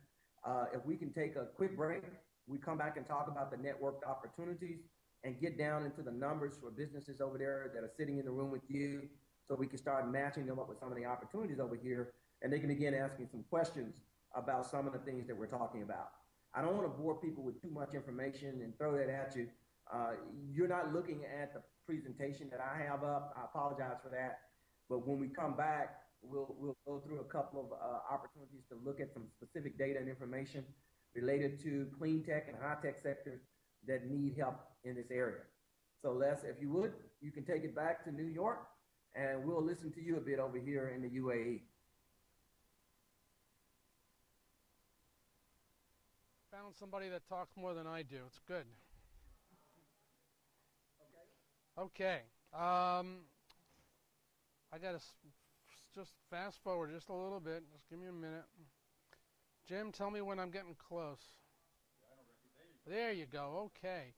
If we can take a quick break, we come back and talk about the networked opportunities and get down into the numbers for businesses over there that are sitting in the room with you, so we can start matching them up with some of the opportunities over here, and they can begin asking some questions about some of the things that we're talking about. I don't want to bore people with too much information and throw that at you. You're not looking at the presentation that I have up. I apologize for that. But when we come back, we'll go through a couple of opportunities to look at some specific data and information related to clean tech and high tech sectors that need help in this area. So Les, if you would, you can take it back to New York, and we'll listen to you a bit over here in the UAE. Found somebody that talks more than I do. It's good. Okay. I got to just fast forward just a little bit. Just give me a minute. Jim, tell me when I'm getting close. There you go. Okay.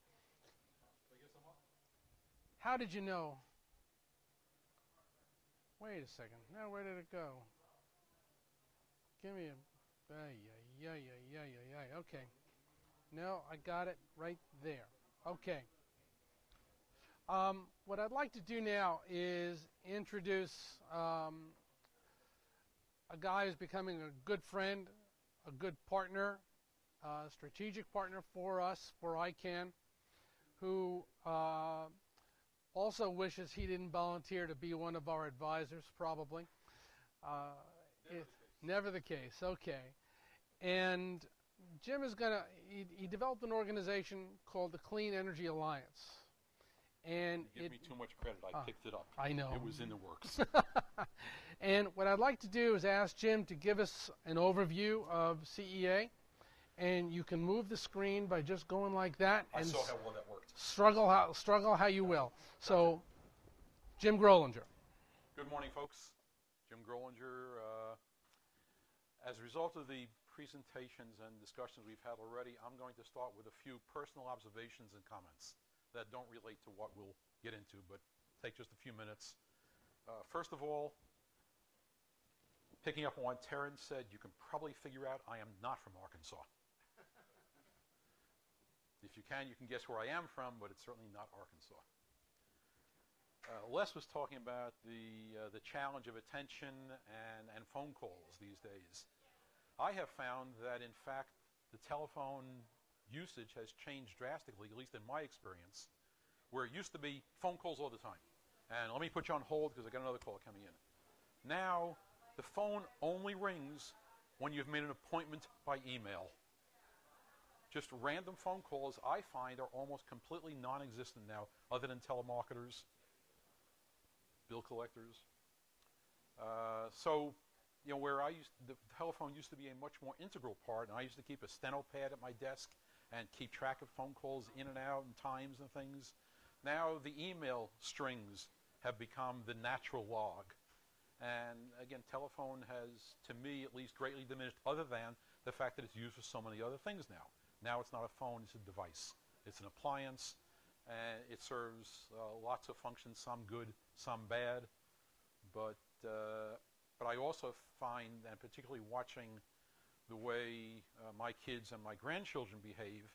How did you know? Wait a second. Now, where did it go? Give me a... Okay. No, I got it right there. Okay. What I'd like to do now is introduce a guy who's becoming a good friend, a good partner, a strategic partner for us, for iCAN, who also wishes he didn't volunteer to be one of our advisors, probably. Never the case. Okay. And Jim is going to, he developed an organization called the Clean Energy Alliance. And you give me too much credit. I picked it up. I know. It was in the works. And what I'd like to do is ask Jim to give us an overview of CEA and you can move the screen by just going like that. I And saw how well that worked. struggle how you will. So, Jim Grolinger. Good morning, folks. Jim Grolinger. As a result of the presentations and discussions we've had already, I'm going to start with a few personal observations and comments that don't relate to what we'll get into, but take just a few minutes. First of all, picking up on what Terence said, you can probably figure out I am not from Arkansas. If you can guess where I am from, but it's certainly not Arkansas. Les was talking about the challenge of attention and phone calls these days. I have found that, in fact, the telephone usage has changed drastically, at least in my experience, where it used to be phone calls all the time. And let me put you on hold because I got another call coming in. Now, the phone only rings when you've made an appointment by email. Just random phone calls, I find, are almost completely non-existent now, other than telemarketers, bill collectors. So, you know, where the telephone used to be a much more integral part, and I used to keep a steno pad at my desk and keep track of phone calls in and out and times and things. Now the email strings have become the natural log. And again, telephone has, to me at least, greatly diminished, other than the fact that it's used for so many other things now. Now it's not a phone, it's a device. It's an appliance, and it serves lots of functions, some good, some bad. But I also find, and particularly watching the way my kids and my grandchildren behave,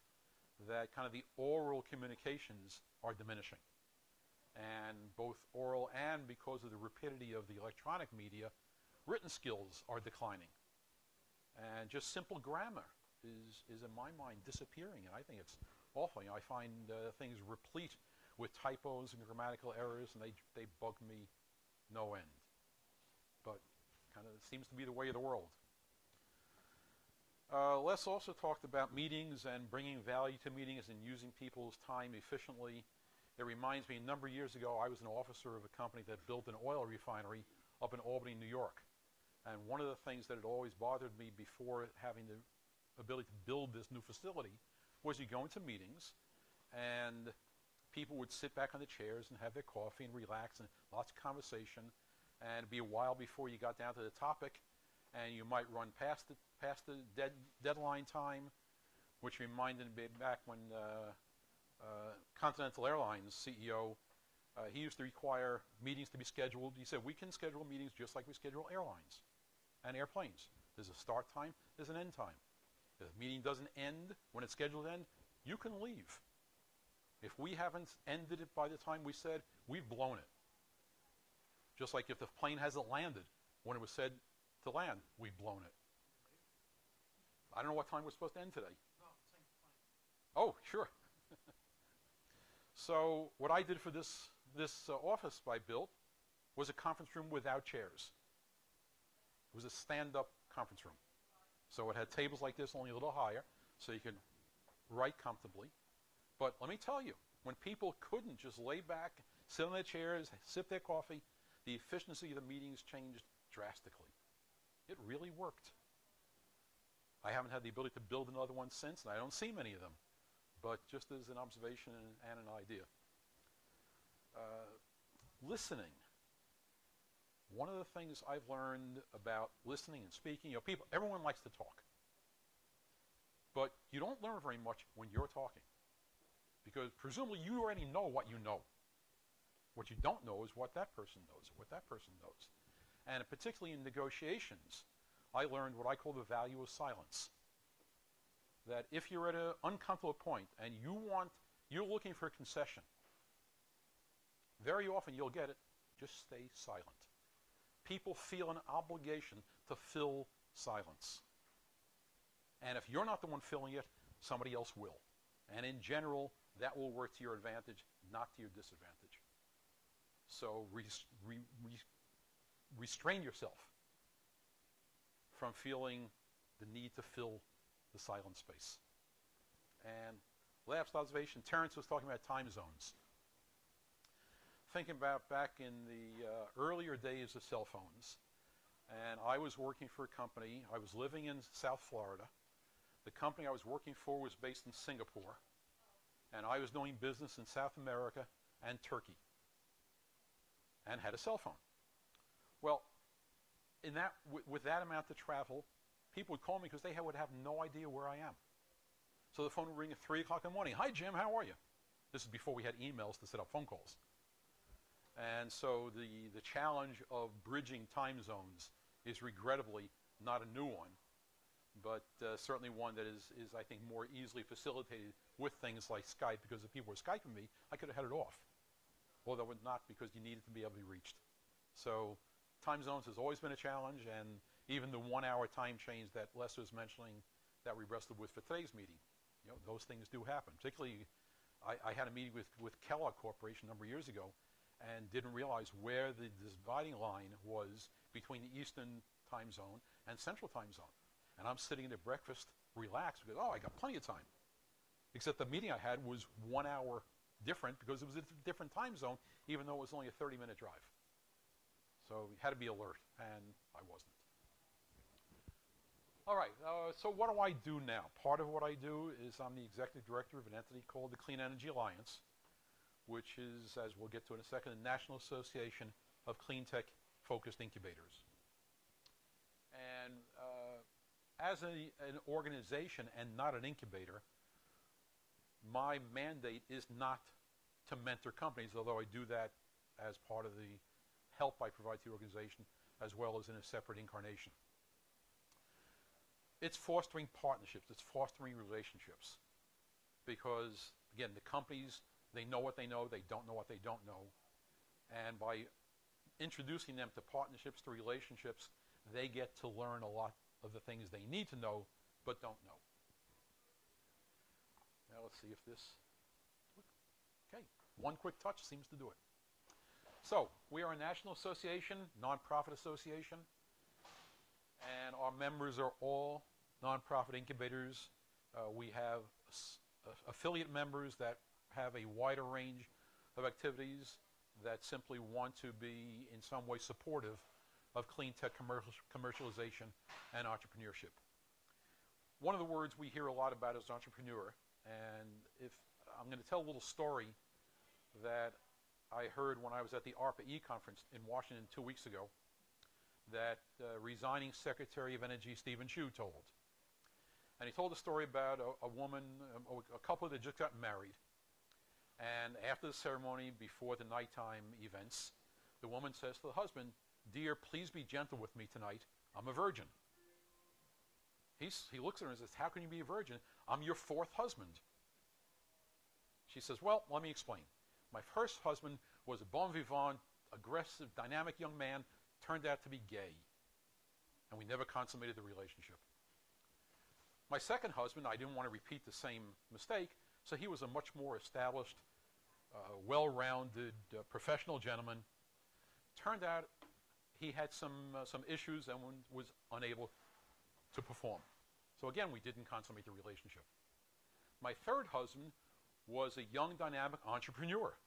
that kind of the oral communications are diminishing. And both oral and, because of the rapidity of the electronic media, written skills are declining. And just simple grammar is in my mind, disappearing. And I think it's awful. You know, I find things replete with typos and grammatical errors, and they bug me no end. But kind of seems to be the way of the world. Les also talked about meetings and bringing value to meetings and using people's time efficiently. It reminds me, a number of years ago, I was an officer of a company that built an oil refinery up in Albany, New York. And one of the things that had always bothered me before having the ability to build this new facility was you go into meetings and people would sit back on the chairs and have their coffee and relax and lots of conversation, and it'd be a while before you got down to the topic, and you might run past the deadline time, which reminded me back when Continental Airlines CEO, he used to require meetings to be scheduled. He said, we can schedule meetings just like we schedule airlines and airplanes. There's a start time, there's an end time. If the meeting doesn't end when it's scheduled to end, you can leave. If we haven't ended it by the time we said, we've blown it. Just like if the plane hasn't landed when it was said to land, we've blown it. I don't know what time we're supposed to end today. No, same plane. Oh, sure. So what I did for this office I built was a conference room without chairs. It was a stand-up conference room. So it had tables like this, only a little higher, so you could write comfortably. But let me tell you, when people couldn't just lay back, sit on their chairs, sip their coffee, the efficiency of the meetings changed drastically. It really worked. I haven't had the ability to build another one since, and I don't see many of them. But just as an observation and an idea. Listening. One of the things I've learned about listening and speaking, you know, everyone likes to talk. But you don't learn very much when you're talking. Because presumably you already know what you know. What you don't know is what that person knows, or what that person knows. And particularly in negotiations, I learned what I call the value of silence. That if you're at an uncomfortable point and you're looking for a concession, very often you'll get it. Just stay silent. People feel an obligation to fill silence. And if you're not the one filling it, somebody else will. And in general, that will work to your advantage, not to your disadvantage. So restrain yourself from feeling the need to fill the silent space. And last observation, Terence was talking about time zones. Thinking about back in the earlier days of cell phones, and I was working for a company. I was living in South Florida. The company I was working for was based in Singapore, and I was doing business in South America and Turkey, and had a cell phone. Well, with that amount of travel, people would call me because they would have no idea where I am. So the phone would ring at 3 o'clock in the morning. Hi, Jim, how are you? This is before we had emails to set up phone calls. And so the challenge of bridging time zones is regrettably not a new one, but certainly one that is, I think, more easily facilitated with things like Skype, because if people were Skyping me, I could have had it off. Although not, because you needed to be able to be reached. So time zones has always been a challenge, and even the 1 hour time change that Lester was mentioning that we wrestled with for today's meeting, those things do happen. Particularly, I had a meeting with Kellogg Corporation a number of years ago, and didn't realize where the dividing line was between the Eastern time zone and Central time zone. And I'm sitting at breakfast, relaxed, because, I got plenty of time. Except the meeting I had was 1 hour different, because it was a different time zone, even though it was only a 30-minute drive. So we had to be alert, and I wasn't. All right, so what do I do now? Part of what I do is I'm the executive director of an entity called the Clean Energy Alliance, which is, as we'll get to in a second, the National Association of Clean Tech Focused Incubators. And as an organization and not an incubator, my mandate is not to mentor companies, although I do that as part of the help I provide to the organization, as well as in a separate incarnation. It's fostering partnerships, it's fostering relationships, because, again, the companies, they know what they know, they don't know what they don't know, and by introducing them to partnerships, to relationships, they get to learn a lot of the things they need to know, but don't know. Now let's see if this, okay, one quick touch seems to do it. So, we are a national association, nonprofit association, and our members are all nonprofit incubators. We have affiliate members that have a wider range of activities that simply want to be in some way supportive of clean tech commercialization and entrepreneurship. One of the words we hear a lot about is entrepreneur, and if I'm going to tell a little story that I heard when I was at the ARPA-E conference in Washington 2 weeks ago that resigning Secretary of Energy Stephen Chu told. And he told a story about a woman, a couple that just got married. And after the ceremony, before the nighttime events, the woman says to the husband, "Dear, please be gentle with me tonight. I'm a virgin." He looks at her and says, "How can you be a virgin? I'm your fourth husband." She says, "Well, let me explain. My first husband was a bon vivant, aggressive, dynamic young man, turned out to be gay. And we never consummated the relationship. My second husband, I didn't want to repeat the same mistake, so he was a much more established, well-rounded, professional gentleman. Turned out he had some issues and was unable to perform. So again, we didn't consummate the relationship. My third husband was a young, dynamic entrepreneur.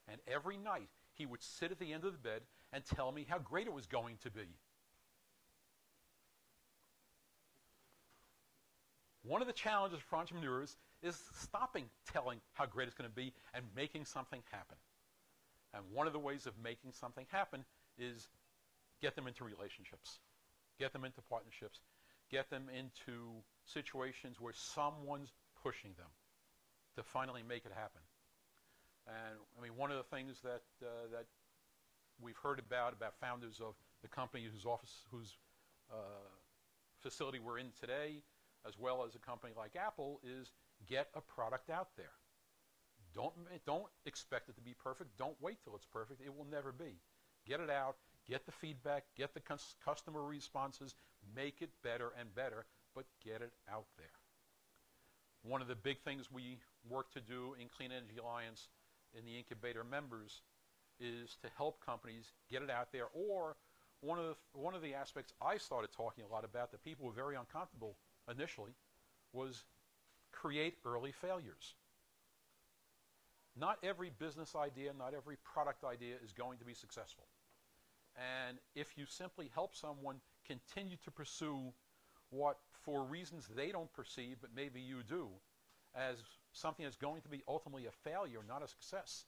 And every night, he would sit at the end of the bed and tell me how great it was going to be. One of the challenges for entrepreneurs is stopping telling how great it's going to be and making something happen. And one of the ways of making something happen is get them into relationships, get them into partnerships, get them into situations where someone's pushing them to finally make it happen. And I mean, one of the things that we've heard about founders of the company whose facility we're in today, as well as a company like Apple, is get a product out there. Don't expect it to be perfect. Don't wait till it's perfect. It will never be. Get it out, get the feedback, get the customer responses, make it better and better, but get it out there. One of the big things we work to do in Clean Energy Alliance in the incubator members is to help companies get it out there. Or one of the aspects I started talking a lot about that people were very uncomfortable initially was create early failures. Not every business idea, not every product idea is going to be successful. And if you simply help someone continue to pursue what, for reasons they don't perceive, but maybe you do, as something that's going to be ultimately a failure, not a success.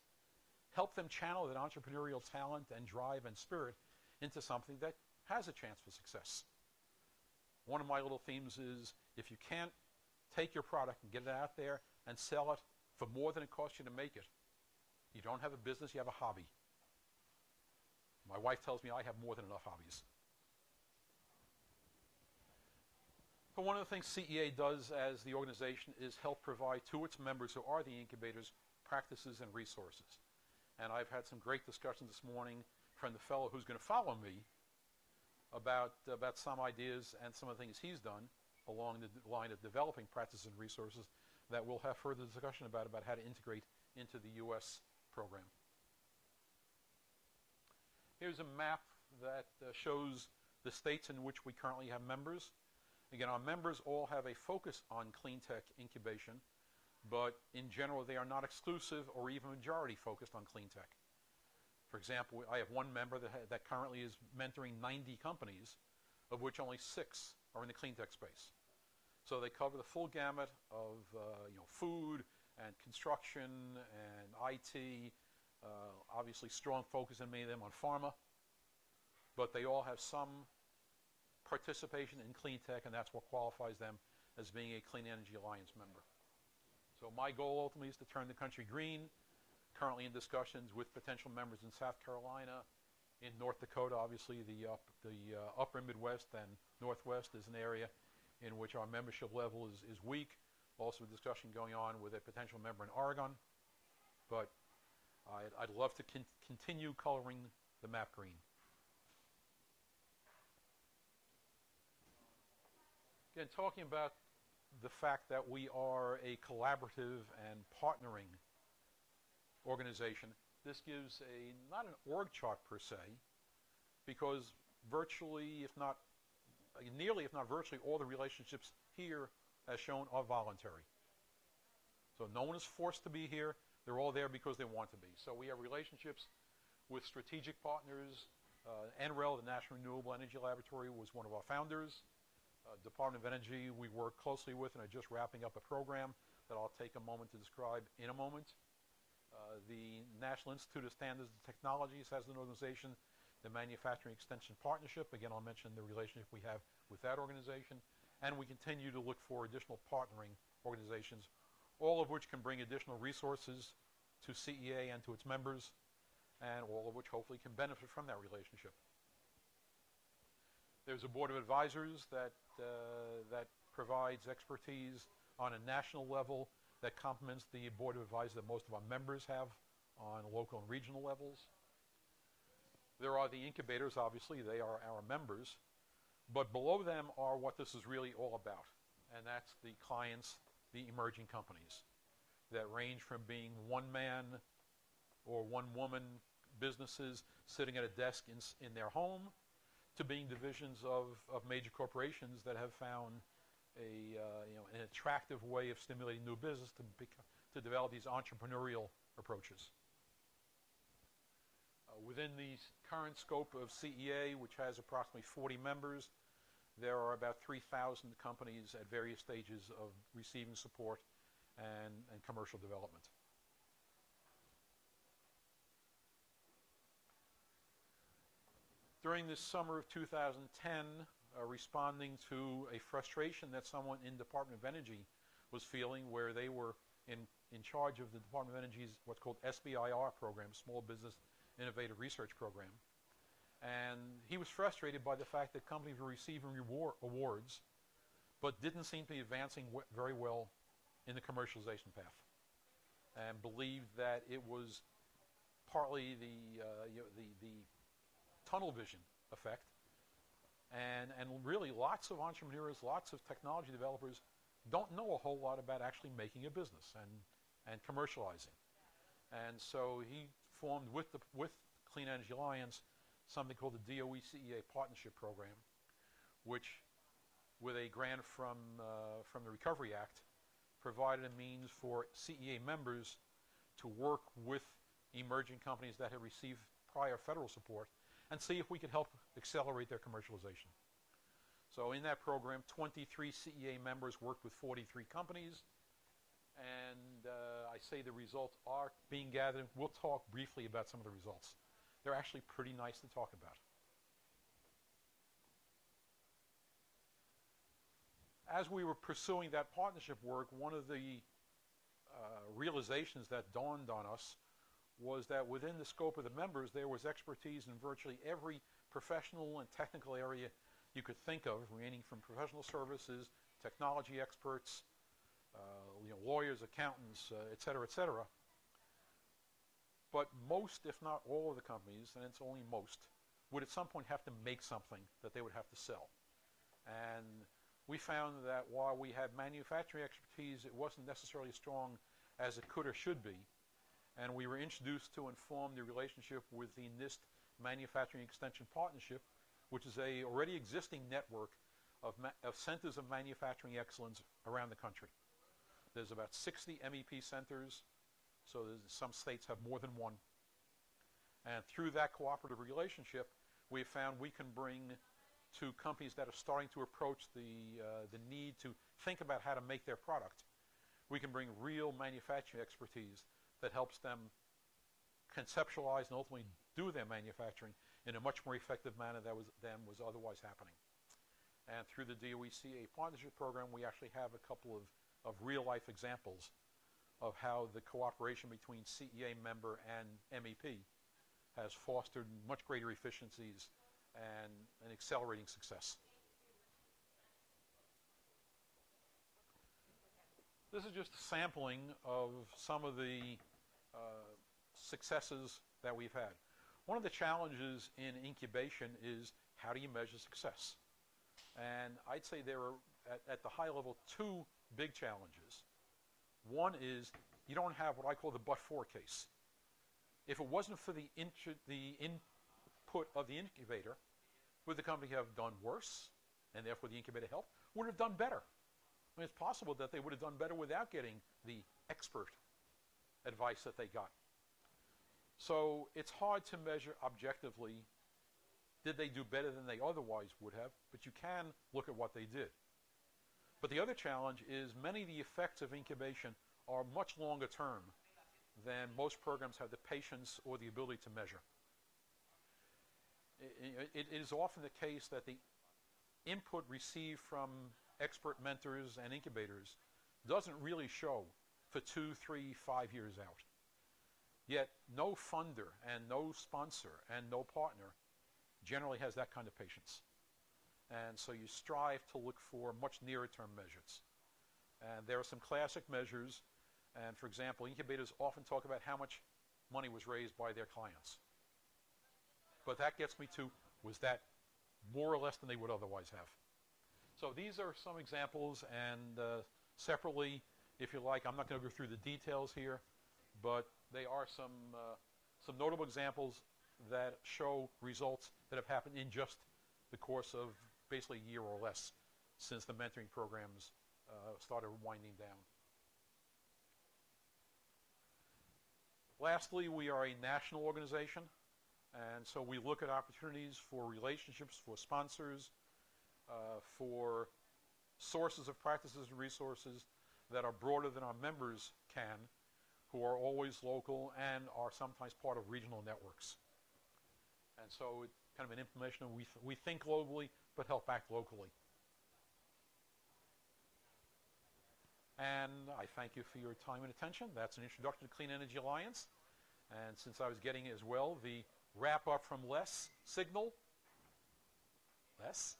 Help them channel that entrepreneurial talent and drive and spirit into something that has a chance for success. One of my little themes is, if you can't take your product and get it out there and sell it for more than it costs you to make it, you don't have a business, you have a hobby. My wife tells me I have more than enough hobbies. But one of the things CEA does as the organization is help provide to its members, who are the incubators, practices and resources. And I've had some great discussions this morning from the fellow who's going to follow me about some ideas and some of the things he's done along the line of developing practices and resources that we'll have further discussion about how to integrate into the U.S. program. Here's a map that shows the states in which we currently have members. Again, our members all have a focus on clean tech incubation, but in general they are not exclusive or even majority focused on clean tech. For example, I have one member that currently is mentoring 90 companies, of which only 6 are in the clean tech space. So they cover the full gamut of food and construction and IT, obviously strong focus in many of them on pharma, but they all have some participation in clean tech, and that's what qualifies them as being a Clean Energy Alliance member. So my goal ultimately is to turn the country green. Currently in discussions with potential members in South Carolina, in North Dakota. Obviously the upper Midwest and Northwest is an area in which our membership level is weak. Also a discussion going on with a potential member in Oregon. But I'd love to continue coloring the map green. Again, talking about the fact that we are a collaborative and partnering organization, this gives not an org chart per se, because virtually, nearly if not virtually, all the relationships here, as shown, are voluntary. So no one is forced to be here. They're all there because they want to be. So we have relationships with strategic partners. NREL, the National Renewable Energy Laboratory, was one of our founders. Department of Energy we work closely with and are just wrapping up a program that I'll take a moment to describe in a moment. The National Institute of Standards and Technologies has an organization, the Manufacturing Extension Partnership. Again, I'll mention the relationship we have with that organization. And we continue to look for additional partnering organizations, all of which can bring additional resources to CEA and to its members, and all of which hopefully can benefit from that relationship. There's a board of advisors that provides expertise on a national level that complements the board of advisors that most of our members have on local and regional levels. There are the incubators, obviously, they are our members, but below them are what this is really all about, and that's the clients, the emerging companies that range from being one-man or one-woman businesses sitting at a desk in their home to being divisions of major corporations that have found an attractive way of stimulating new business to develop these entrepreneurial approaches. Within the current scope of CEA, which has approximately 40 members, there are about 3,000 companies at various stages of receiving support and commercial development. During this summer of 2010, responding to a frustration that someone in Department of Energy was feeling, where they were in charge of the Department of Energy's what's called SBIR program, Small Business Innovative Research Program. And he was frustrated by the fact that companies were receiving awards, but didn't seem to be advancing very well in the commercialization path, and believed that it was partly the tunnel vision effect, and really lots of entrepreneurs, lots of technology developers don't know a whole lot about actually making a business and commercializing. And so he formed with Clean Energy Alliance something called the DOE CEA Partnership Program, which, with a grant from the Recovery Act, provided a means for CEA members to work with emerging companies that had received prior federal support and see if we could help accelerate their commercialization. So in that program, 23 CEA members worked with 43 companies. And I say the results are being gathered. We'll talk briefly about some of the results. They're actually pretty nice to talk about. As we were pursuing that partnership work, one of the realizations that dawned on us was that within the scope of the members, there was expertise in virtually every professional and technical area you could think of, ranging from professional services, technology experts, lawyers, accountants, et cetera, et cetera. But most, if not all of the companies, and it's only most, would at some point have to make something that they would have to sell. And we found that while we had manufacturing expertise, it wasn't necessarily as strong as it could or should be. And we were introduced to and formed the relationship with the NIST Manufacturing Extension Partnership, which is a already existing network of centers of manufacturing excellence around the country. There's about 60 MEP centers, so some states have more than one. And through that cooperative relationship, we found we can bring to companies that are starting to approach the need to think about how to make their product, we can bring real manufacturing expertise that helps them conceptualize and ultimately do their manufacturing in a much more effective manner than was otherwise happening. And through the DOE-CA partnership program, we actually have a couple of real-life examples of how the cooperation between CEA member and MEP has fostered much greater efficiencies and an accelerating success. This is just a sampling of some of the successes that we've had. One of the challenges in incubation is how do you measure success? And I'd say there are, at the high level, two big challenges. One is you don't have what I call the but-for case. If it wasn't for the input of the incubator, would the company have done worse, and therefore the incubator helped? Would it have done better? I mean, it's possible that they would have done better without getting the expert advice that they got. So it's hard to measure objectively, did they do better than they otherwise would have, but you can look at what they did. But the other challenge is many of the effects of incubation are much longer term than most programs have the patience or the ability to measure. It is often the case that the input received from expert mentors and incubators doesn't really show for 2, 3, 5 years out. Yet no funder and no sponsor and no partner generally has that kind of patience. And so you strive to look for much nearer term measures. And there are some classic measures. And for example, incubators often talk about how much money was raised by their clients. But that gets me to, was that more or less than they would otherwise have? So these are some examples, and separately, if you like, I'm not going to go through the details here, but they are some notable examples that show results that have happened in just the course of basically a year or less since the mentoring programs started winding down. Lastly, we are a national organization, and so we look at opportunities for relationships, for sponsors, for sources of practices and resources that are broader than our members can, who are always local and are sometimes part of regional networks. And so it's kind of an implementation of we think globally, but help act locally. And I thank you for your time and attention. That's an introduction to Clean Energy Alliance. And since I was getting as well the wrap up from Les signal, Les,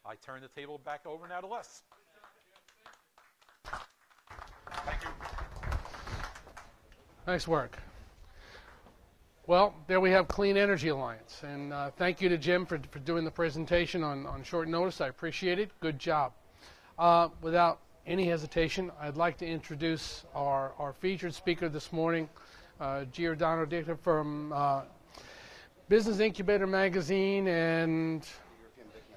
I turn the table back over now to Les. Thank you. Nice work. Well, there we have Clean Energy Alliance. And thank you to Jim for doing the presentation on short notice. I appreciate it. Good job. Without any hesitation, I'd like to introduce our featured speaker this morning, Giordano Dicta from Business Incubator Magazine and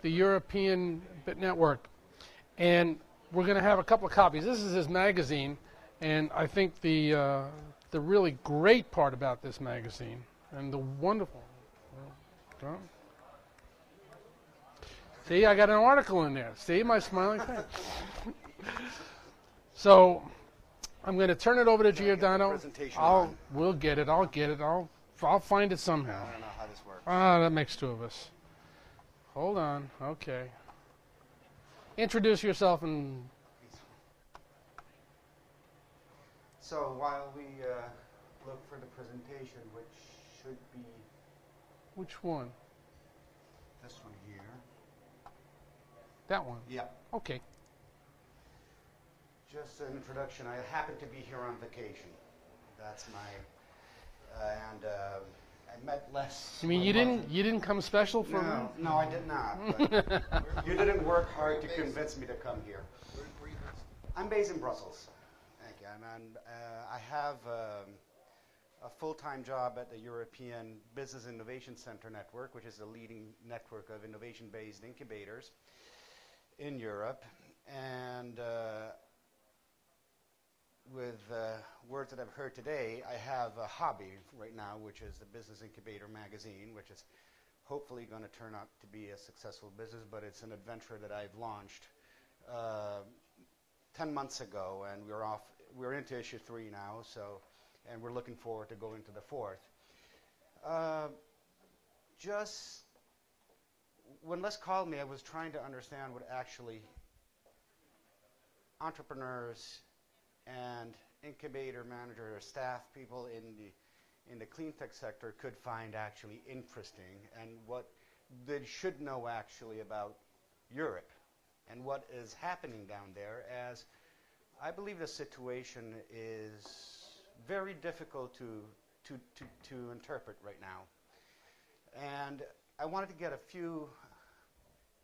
the European Bit Network. And we're going to have a couple of copies. This is his magazine, and I think the really great part about this magazine and the wonderful See, I got an article in there. See my smiling face. So I'm going to turn it over to Giordano. Presentation on. We'll get it. I'll get it. I'll find it somehow. I don't know how this works. Ah, that makes two of us. Hold on. Okay. Introduce yourself and. So while we look for the presentation, which should be Which one? this one here. That one. Yeah. Okay. Just an introduction. I happen to be here on vacation. That's my and I met Les. You mean you didn't come special for me? No, I did not. But you didn't work hard to convince me to come here. Where you based? I'm based in Brussels. Thank you. And I have a full-time job at the European Business Innovation Center Network, which is the leading network of innovation-based incubators in Europe. And with words that I've heard today, I have a hobby right now, which is the Business Incubator magazine, which is hopefully going to turn out to be a successful business, but it's an adventure that I've launched 10 months ago, and we're into issue 3 now, and we're looking forward to going to the 4th. Just when Les called me, I was trying to understand what actually entrepreneurs and incubator manager or staff people in the clean tech sector could find actually interesting, and what they should know actually about Europe and what is happening down there, as I believe the situation is very difficult to interpret right now. And I wanted to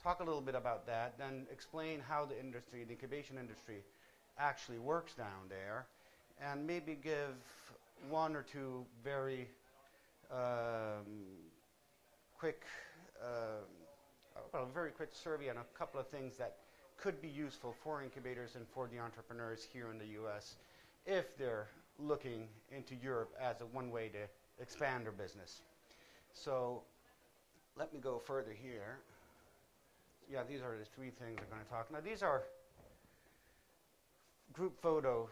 talk a little bit about that, then explain how the industry, the incubation industry, actually works down there, and maybe give one or two very quick survey on a couple of things that could be useful for incubators and for the entrepreneurs here in the U.S. if they're looking into Europe as a one way to expand their business. So let me go further here. Yeah, these are the 3 things we're going to talk. Now, these are group photo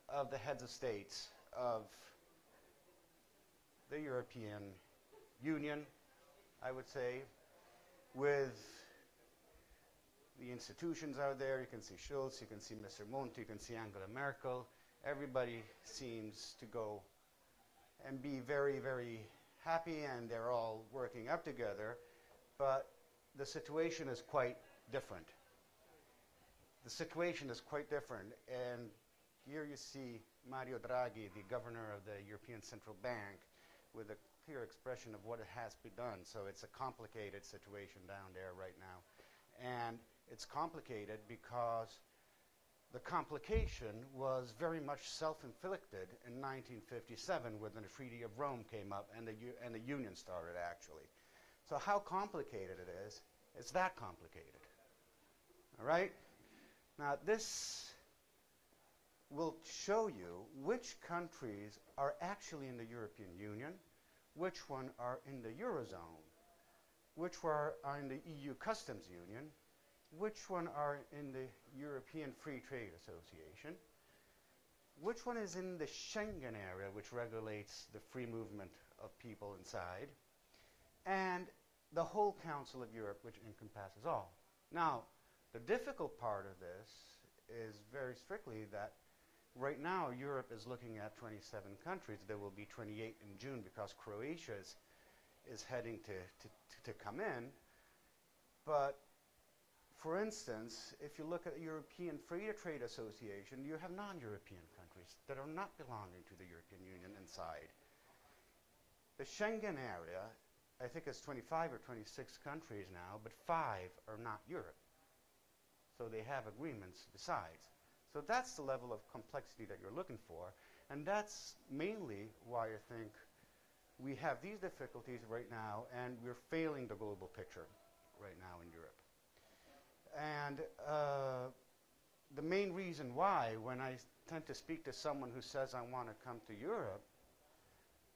of the heads of states of the European Union, I would say, with the institutions out there. You can see Schulz, you can see Mr. Monti, you can see Angela Merkel. Everybody seems to go and be very, very happy, and they're all working up together, but the situation is quite different. The situation is quite different, and here you see Mario Draghi, the governor of the European Central Bank, with a clear expression of what has been done. So it's a complicated situation down there right now. And it's complicated because the complication was very much self-inflicted in 1957 when the Treaty of Rome came up and the Union started, actually. So how complicated it is, it's that complicated. All right? Now, this will show you which countries are actually in the European Union, which one are in the Eurozone, which are in the EU Customs Union, which one are in the European Free Trade Association, which one is in the Schengen area, which regulates the free movement of people inside, and the whole Council of Europe, which encompasses all. Now, the difficult part of this is very strictly that right now Europe is looking at 27 countries. There will be 28 in June because Croatia is heading to come in. But for instance, if you look at the European Free Trade Association, you have non-European countries that are not belonging to the European Union inside. The Schengen area, I think it's 25 or 26 countries now, but 5 are not Europe. So they have agreements besides. So that's the level of complexity that you're looking for, and that's mainly why I think we have these difficulties right now, and we're failing the global picture right now in Europe. And the main reason why, when I tend to speak to someone who says, I want to come to Europe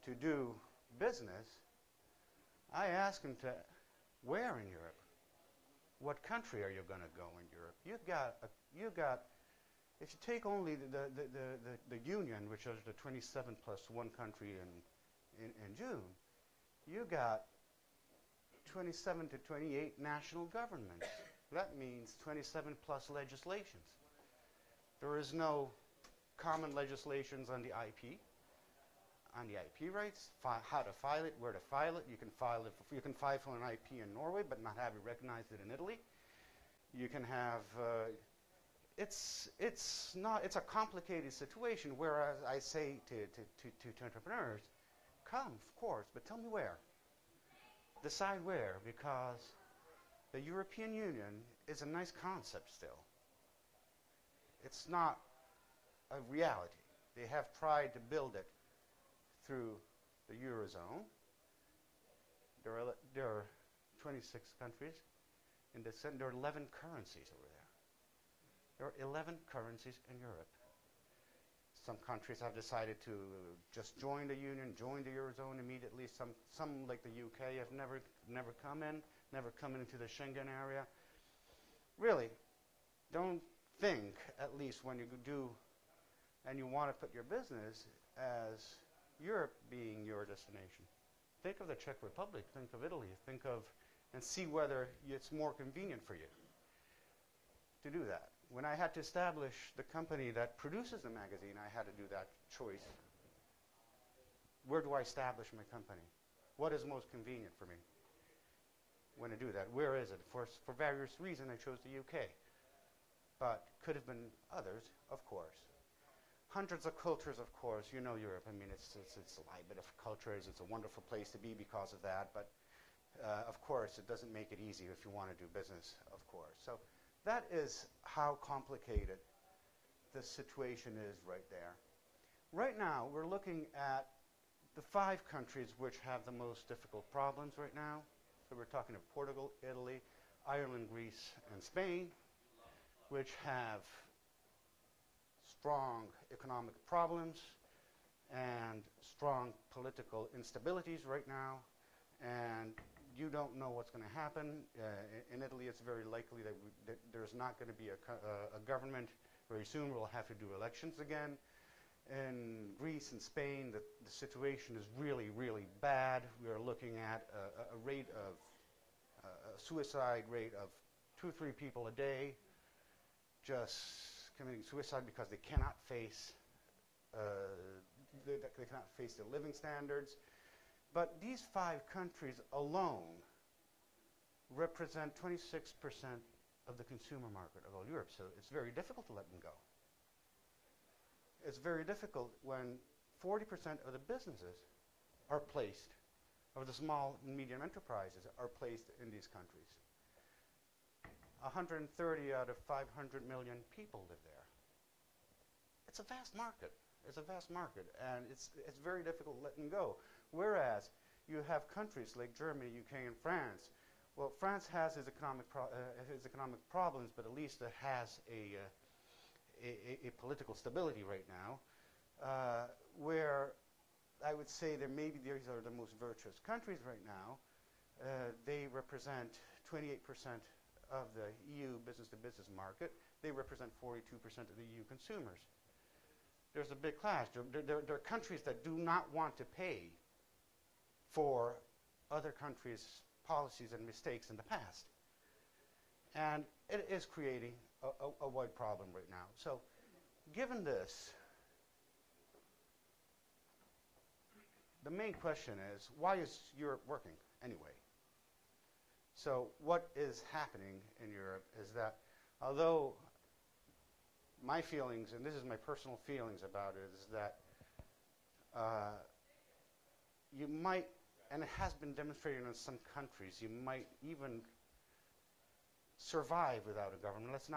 to do business, I ask him where in Europe? what country are you going to go in Europe? You got, if you take only the Union, which is the 27 plus one country in June, you got 27 to 28 national governments. That means 27 plus legislations. There is no common legislations on the IP rights, how to file it, where to file it. You can file for an IP in Norway, but not have it recognized in Italy. You can have. It's a complicated situation. Whereas I say to entrepreneurs, come, of course, but tell me where. Decide where, because the European Union is a nice concept still. It's not a reality. They have tried to build it through the Eurozone. There are 26 countries. There are 11 currencies over there. There are 11 currencies in Europe. Some countries have decided to just join the Union, join the Eurozone immediately. Some like the UK, have never come into the Schengen area. Really, don't think, at least when you do, and you want to put your business as Europe being your destination. Think of the Czech Republic, think of Italy, and see whether it's more convenient for you to do that. When I had to establish the company that produces the magazine, I had to do that choice. Where do I establish my company? What is most convenient for me when I do that? Where is it? For various reasons, I chose the UK. But could have been others, of course. Hundreds of cultures, of course. You know Europe. I mean, it's a bit of cultures. It's a wonderful place to be because of that. But, of course, it doesn't make it easy if you want to do business, of course. So that is how complicated the situation is right there. Right now, we're looking at the 5 countries which have the most difficult problems right now. So we're talking of Portugal, Italy, Ireland, Greece, and Spain, which have strong economic problems and strong political instabilities right now. And you don't know what's going to happen. In Italy, it's very likely that there's not going to be a government very soon. We'll have to do elections again. In Greece and Spain, the situation is really, really bad. We are looking at a suicide rate of 2-3 people a day just committing suicide because they cannot face their living standards. But these 5 countries alone represent 26% of the consumer market of all Europe. So it's very difficult to let them go. It's very difficult when 40% of the businesses are placed, of the small and medium enterprises are placed in these countries. 130 out of 500 million people live there. It's a vast market. It's a vast market, and it's very difficult to let them go. Whereas you have countries like Germany, UK, and France. Well, France has its economic problems, but at least it has a political stability right now, where I would say that maybe these are the most virtuous countries right now. They represent 28% of the EU business-to-business market. They represent 42% of the EU consumers. There's a big clash. There are countries that do not want to pay for other countries' policies and mistakes in the past. And it is creating a wide problem right now. So given this, the main question is, why is Europe working anyway? So what is happening in Europe is that although my feelings, and this is my personal feelings about it, is that you might, and it has been demonstrated in some countries, you might even survive without a government. Let's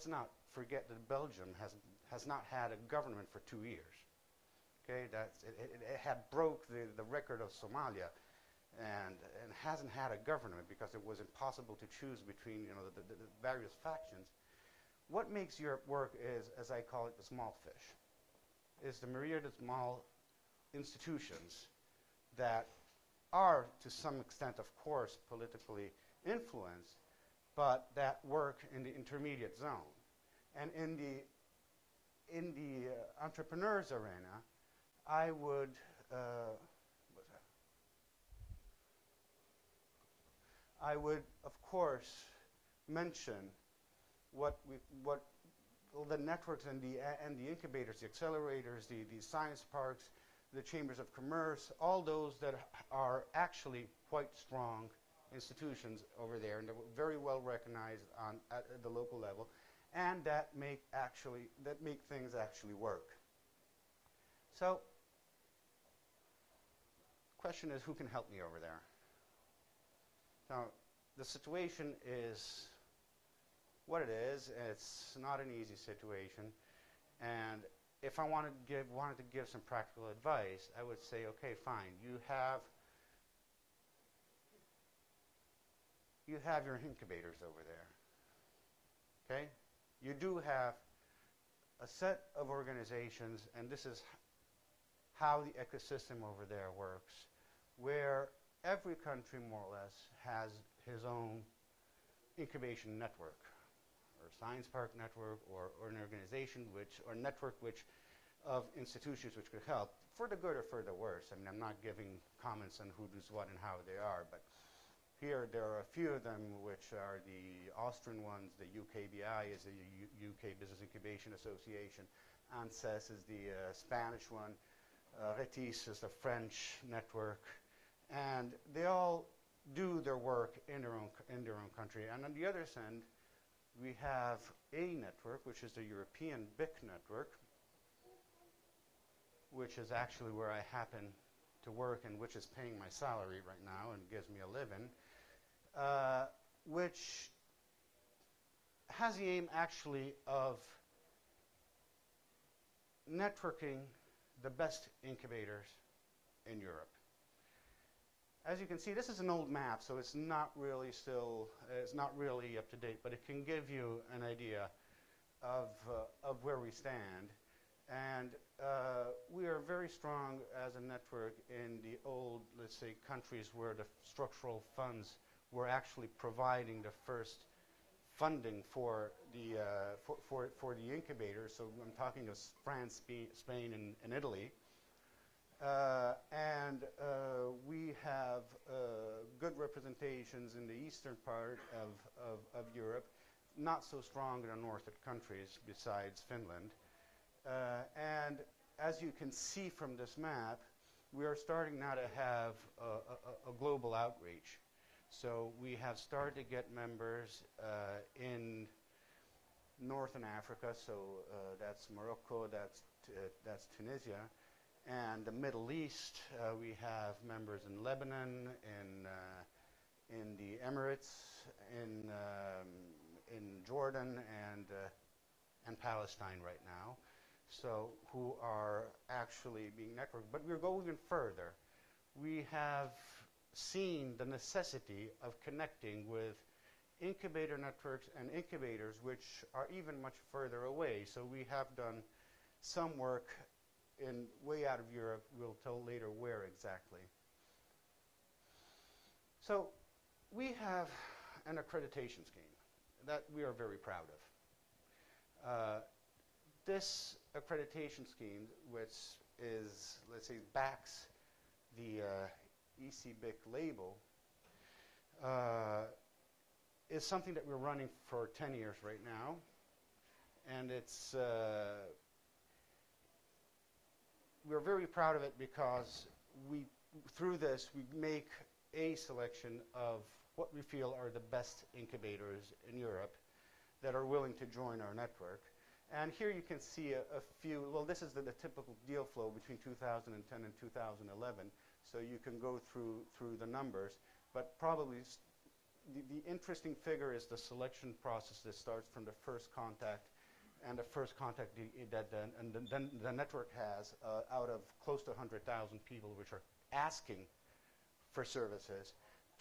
not forget that Belgium has not had a government for 2 years. Okay, it had broke the record of Somalia, and hasn't had a government because it was impossible to choose between the various factions. What makes Europe work is, as I call it, the small fish. Is the myriad of small institutions that are, to some extent, of course, politically influenced, but that work in the intermediate zone. And in the entrepreneurs arena, I would of course mention what the networks and the incubators, the accelerators, the science parks, the chambers of commerce, all those that are actually quite strong institutions over there, and they're very well recognized at the local level, and that make things actually work. So, the question is, who can help me over there? Now, the situation is what it is. It's not an easy situation, and if I wanted to give some practical advice, I would say, okay, fine. You have your incubators over there. Okay? You do have a set of organizations, and this is how the ecosystem over there works, where every country, more or less, has his own incubation network, or science park network, or an organization or network of institutions which could help, for the good or for the worse. I mean, I'm not giving comments on who does what and how they are, but here there are a few of them which are the Austrian ones. The UKBI is the UK Business Incubation Association. ANSES is the Spanish one. Retis is the French network. And they all do their work in their own country. And on the other end, we have a network, which is the European BIC network, which is actually where I happen to work and which is paying my salary right now and gives me a living, which has the aim actually of networking the best incubators in Europe. As you can see, this is an old map, so it's not really up to date, but it can give you an idea of where we stand. And we are very strong as a network in the old, let's say, countries where the structural funds were actually providing the first funding for the incubators. So I'm talking of France, Spain, and Italy. And we have good representations in the eastern part of Europe, not so strong in the northern countries besides Finland. And as you can see from this map, we are starting now to have a global outreach. So we have started to get members in Northern Africa, so that's Morocco, that's Tunisia. And the Middle East, we have members in Lebanon, in the Emirates, in Jordan, and Palestine right now. So who are actually being networked. But we're going even further. We have seen the necessity of connecting with incubator networks and incubators which are even much further away. So we have done some work in way out of Europe. We'll tell later where exactly. So we have an accreditation scheme that we are very proud of. This accreditation scheme, which is, let's say, backs the ECBIC label, is something that we're running for 10 years right now. And it's we're very proud of it because through this, we make a selection of what we feel are the best incubators in Europe that are willing to join our network. And here you can see a few, well, this is the typical deal flow between 2010 and 2011. So you can go through the numbers, but probably the interesting figure is the selection process that starts from the first contact, and the first contact that the network has out of close to 100,000 people which are asking for services,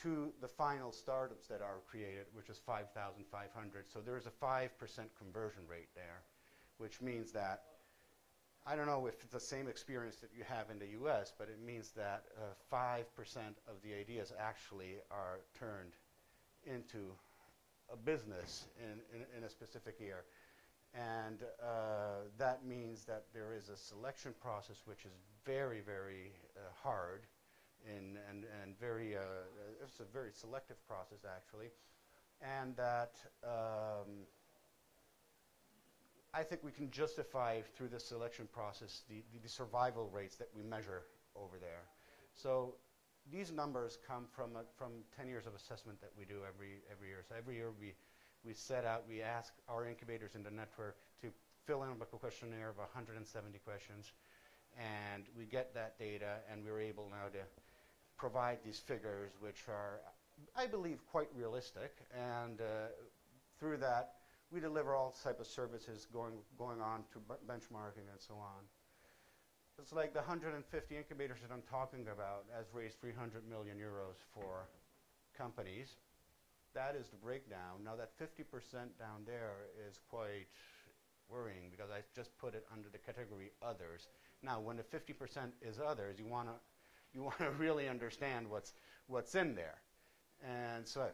to the final startups that are created, which is 5,500. So there is a 5% conversion rate there, which means that, I don't know if it's the same experience that you have in the US, but it means that 5% of the ideas actually are turned into a business in a specific year. And that means that there is a selection process which is very, very hard and very, it's a very selective process actually. And that I think we can justify through the selection process the survival rates that we measure over there. So these numbers come from 10 years of assessment that we do every year. So every year we set out, we ask our incubators in the network to fill in a questionnaire of 170 questions, and we get that data, and we're able now to provide these figures, which are, I believe, quite realistic. And through that, we deliver all type of services going on to benchmarking and so on. It's like the 150 incubators that I'm talking about has raised 300 million euros for companies. That is the breakdown. Now that 50% down there is quite worrying because I just put it under the category others. Now when the 50% is others, you want to really understand what's in there. And so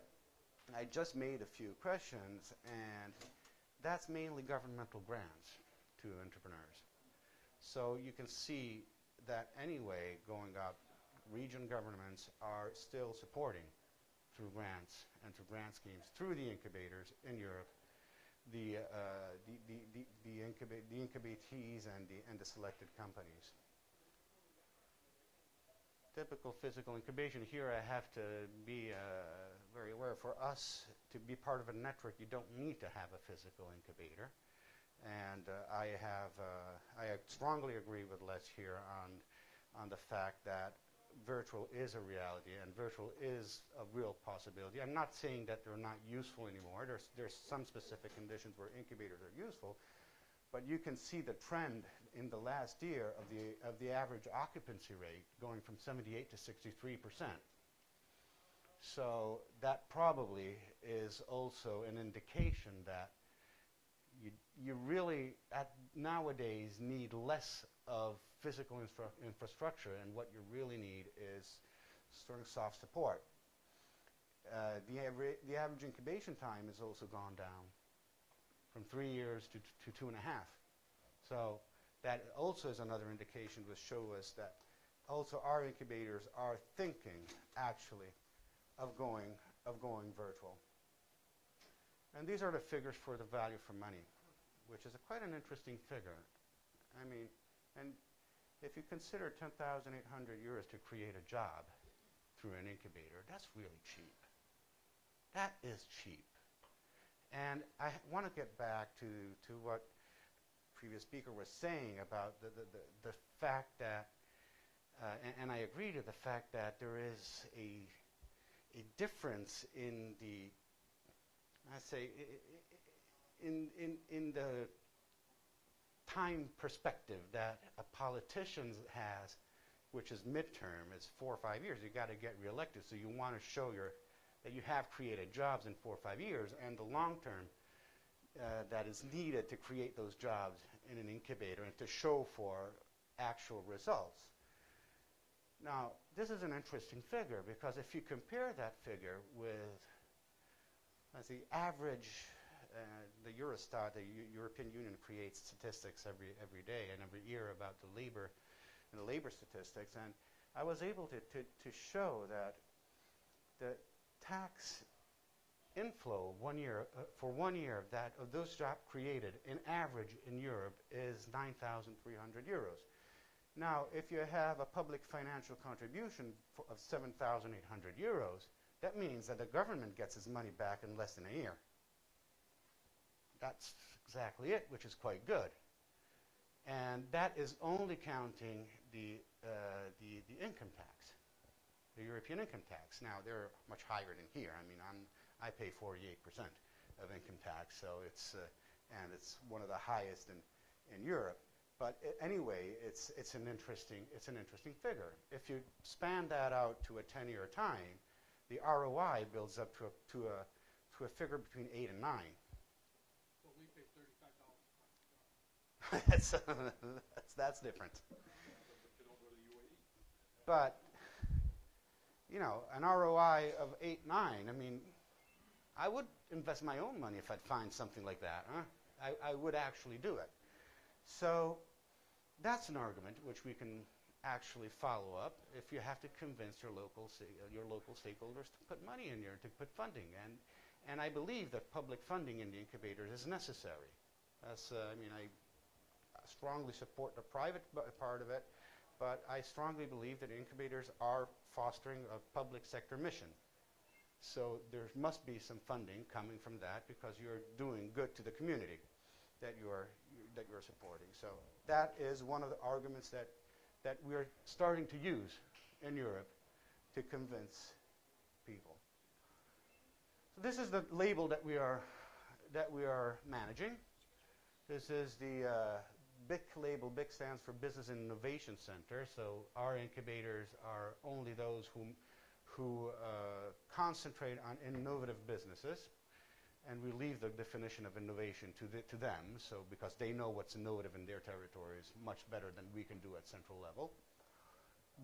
I just made a few questions, and that's mainly governmental grants to entrepreneurs. So you can see that anyway, going up, region governments are still supporting through grants and through grant schemes, through the incubators in Europe, the incubatees and the selected companies. Typical physical incubation. Here I have to be very aware. For us to be part of a network, you don't need to have a physical incubator. And I strongly agree with Les here on the fact that virtual is a reality and virtual is a real possibility. I'm not saying that they're not useful anymore. There's some specific conditions where incubators are useful, but you can see the trend in the last year of the average occupancy rate going from 78 to 63%. So that probably is also an indication that you really nowadays need less of physical infrastructure, and what you really need is strong soft support. The average incubation time has also gone down from 3 years to 2.5. So that also is another indication to show us that also our incubators are thinking actually of going virtual. And these are the figures for the value for money, which is quite an interesting figure. I mean, and if you consider 10,800 euros to create a job through an incubator, that's really cheap. That is cheap. And I want to get back to what previous speaker was saying about the fact that, and I agree to the fact that there is a difference in the, I say, in the time perspective that a politician has, which is midterm, is 4 or 5 years. You got to get reelected, so you want to show that you have created jobs in 4 or 5 years, and the long term that is needed to create those jobs in an incubator and to show for actual results. Now, this is an interesting figure because if you compare that figure with, let's see, average. The Eurostat, the European Union, creates statistics every day and every year about the labor statistics, and I was able to show that the tax inflow for 1 year of those jobs created in average in Europe is 9,300 euros. Now, if you have a public financial contribution of 7,800 euros, that means that the government gets its money back in less than a year. That's exactly it, which is quite good. And that is only counting the income tax, the European income tax. Now, they're much higher than here. I mean, I pay 48% of income tax, so it's one of the highest in Europe. But anyway, it's an interesting figure. If you span that out to a 10-year time, the ROI builds up to a figure between 8 and 9. We pay $35 that's different. But you know, an ROI of 8, 9. I mean, I would invest my own money if I'd find something like that. Huh? I would actually do it. So that's an argument which we can actually follow up if you have to convince your local stakeholders to put money in here, to put funding. And I believe that public funding in the incubators is necessary. I strongly support the private part of it, but I strongly believe that incubators are fostering a public sector mission. So there must be some funding coming from that because you're doing good to the community that you're supporting. So that is one of the arguments that we're starting to use in Europe to convince people. So this is the label that we are managing. This is the BIC label. BIC stands for Business and Innovation Center. So our incubators are only those who concentrate on innovative businesses, and we leave the definition of innovation to them, so because they know what's innovative in their territories much better than we can do at central level.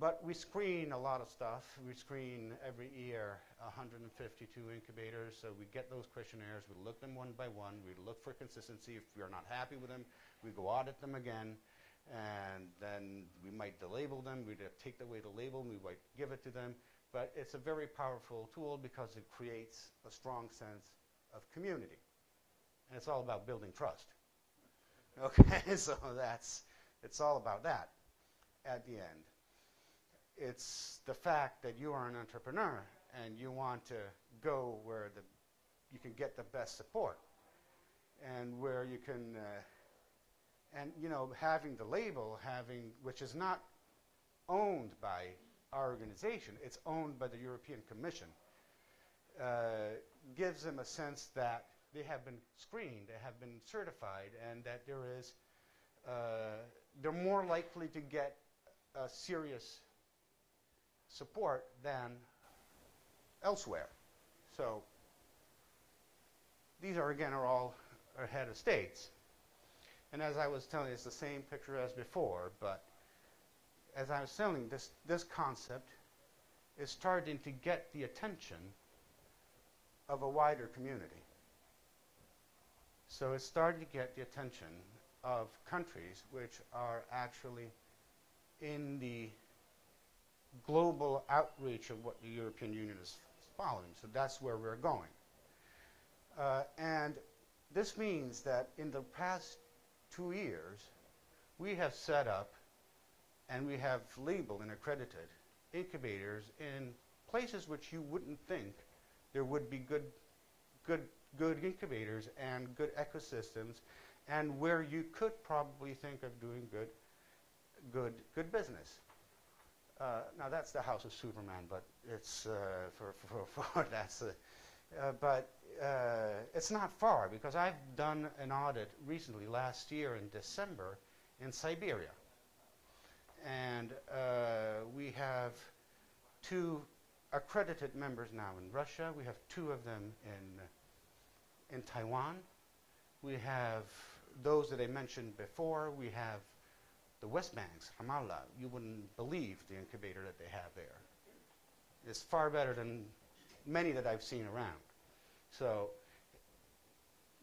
But we screen a lot of stuff. We screen every year 152 incubators, so we get those questionnaires, we look them one by one, we look for consistency. If we are not happy with them, we go audit them again, and then we might delabel them, we take away the label, and we might give it to them. But it's a very powerful tool because it creates a strong sense of community. And it's all about building trust. Okay, so it's all about that at the end. It's the fact that you are an entrepreneur and you want to go where you can get the best support and where you can, having the label, which is not owned by our organization, it's owned by the European Commission, gives them a sense that they have been screened, they have been certified, and that they're more likely to get serious support than elsewhere. So these are all our head of states. And as I was telling you, it's the same picture as before, but as I was telling, this concept is starting to get the attention of a wider community. So it's starting to get the attention of countries which are actually in the global outreach of what the European Union is following. So that's where we're going. And this means that in the past 2 years, we have set up and we have labeled and accredited incubators in places which you wouldn't think there would be good incubators and good ecosystems, and where you could probably think of doing good business. Now that's the House of Superman, but it's it's not far, because I've done an audit recently, last year in December, in Siberia. And we have 2 accredited members now in Russia. We have 2 of them in Taiwan. We have those that I mentioned before. We have the West Banks, Ramallah. You wouldn't believe the incubator that they have there. It's far better than many that I've seen around. So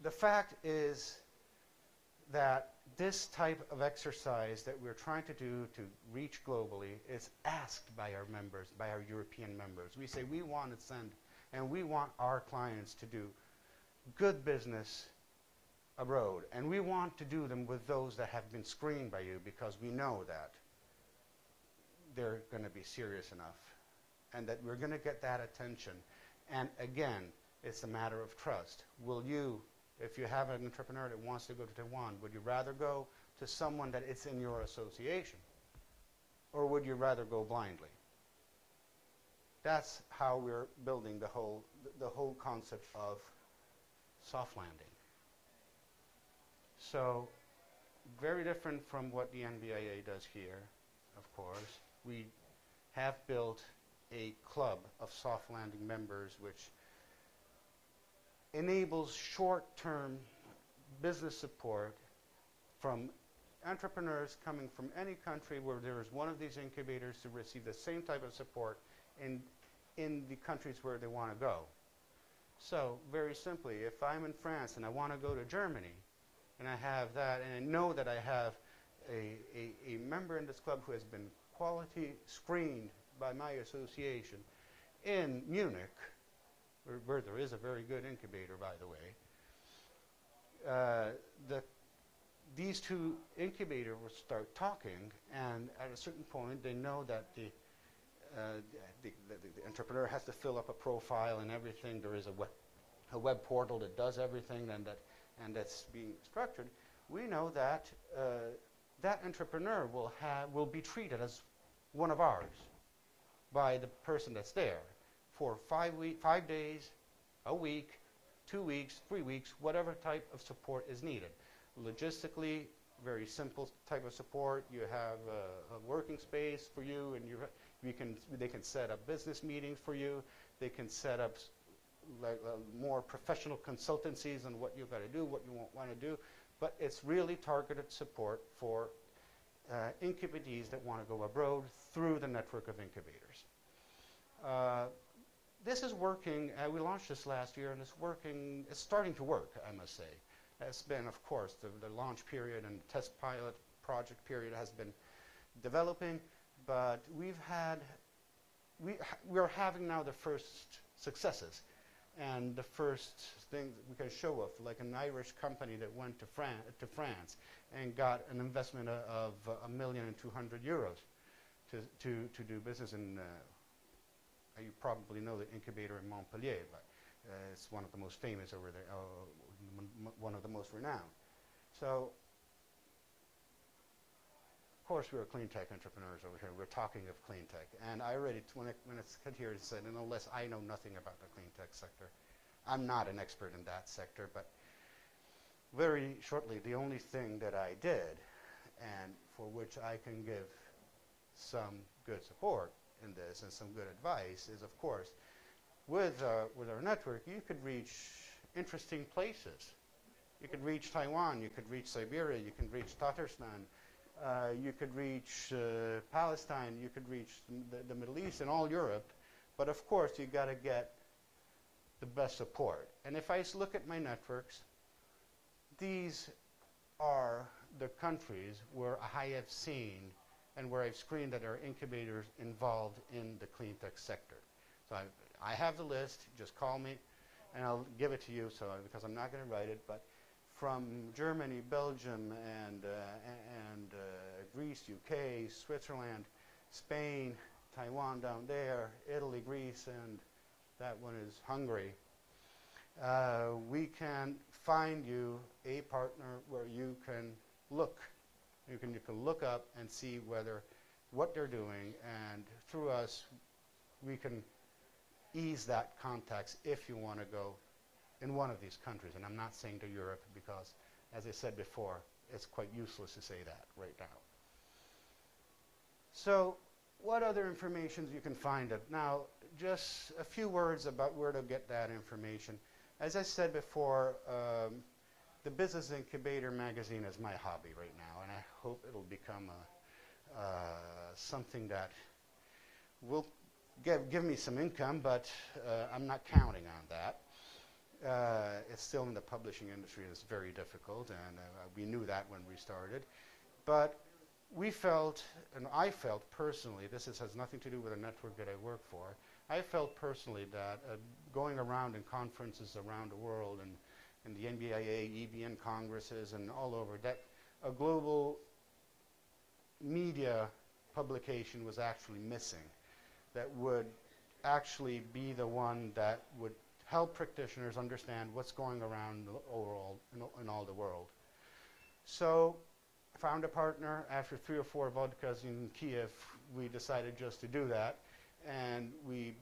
the fact is that this type of exercise that we're trying to do to reach globally is asked by our members, by our European members. We say we want to send, and we want our clients to do good business abroad, and we want to do them with those that have been screened by you, because we know that they're going to be serious enough and that we're going to get that attention. And again, it's a matter of trust. Will you, if you have an entrepreneur that wants to go to Taiwan, would you rather go to someone that is in your association, or would you rather go blindly? That's how we're building the whole concept of soft landing. So very different from what the NBIA does here, of course. We have built a club of soft landing members which enables short-term business support from entrepreneurs coming from any country where there is one of these incubators to receive the same type of support in the countries where they want to go. So very simply, if I'm in France and I want to go to Germany, and I have that, and I know that I have a member in this club who has been quality screened by my association in Munich, where there is a very good incubator, by the way, these two incubators will start talking, and at a certain point, they know that the entrepreneur has to fill up a profile and everything. There is a web portal that does everything, and that's being structured. We know that that entrepreneur will be treated as one of ours by the person that's there for 5 days, a week, 2 weeks, 3 weeks, whatever type of support is needed. Logistically, very simple type of support. You have a working space for you, and they can set up business meetings for you. They can set up more professional consultancies on what you've got to do, what you won't want to do. But it's really targeted support for incubatees that want to go abroad through the network of incubators. This is working. We launched this last year, and it's working. It's starting to work, I must say. It's been, of course, the launch period and test pilot project period has been developing, but we are having now the first successes, and the first thing we can show of, like an Irish company that went to France and got an investment of €1,200,000 to do business in. You probably know the incubator in Montpellier, but it's one of the most famous over there, one of the most renowned. So, of course, we're clean tech entrepreneurs over here. We're talking of clean tech. And I already, when I got here, I said, unless I know nothing about the clean tech sector, I'm not an expert in that sector, but very shortly, the only thing that I did, and for which I can give some good support in this and some good advice, is, of course, with our network, you could reach interesting places. You could reach Taiwan, you could reach Siberia, you can reach Tatarstan, you could reach Palestine, you could reach the Middle East and all Europe, but of course you got to get the best support. And if I look at my networks, these are the countries where I have seen and where I've screened that are incubators involved in the clean tech sector. So I have the list, just call me and I'll give it to you, because I'm not going to write it, but from Germany, Belgium, and Greece, UK, Switzerland, Spain, Taiwan down there, Italy, Greece, and that one is Hungary. We can find you a partner where you can look. You can look up and see what they're doing, and through us, we can ease that contacts if you want to go in one of these countries. And I'm not saying to Europe because, as I said before, it's quite useless to say that right now. So what other information you can find it? Now, just a few words about where to get that information. As I said before, the Business Incubator magazine is my hobby right now, and I hope it'll become something that will give me some income, but I'm not counting on that. It's still in the publishing industry, and it's very difficult, and we knew that when we started. But we felt, and I felt personally, this has nothing to do with a network that I work for, I felt personally that going around in conferences around the world and the NBIA, EBN congresses and all over, that a global media publication was actually missing, that would actually be the one that would help practitioners understand what's going around overall in all the world. So I found a partner. After 3 or 4 vodkas in Kiev, we decided just to do that, and we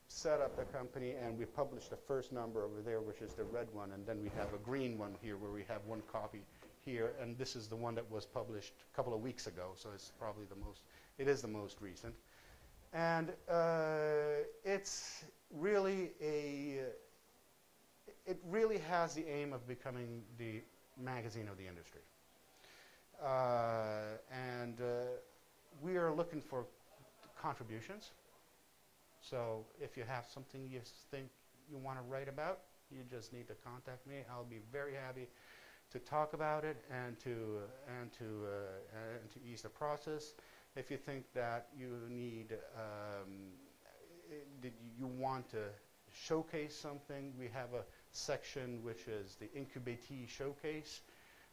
set up the company, and we published the first number over there, which is the red one, and then we have a green one here where we have one copy here, and this is the one that was published a couple of weeks ago, so it's probably it is the most recent. And it's really it really has the aim of becoming the magazine of the industry. And we are looking for contributions. So if you have something you think you want to write about, you just need to contact me. I'll be very happy to talk about it and to ease the process. If you think that you need, you want to showcase something, we have a section which is the Incubatee Showcase,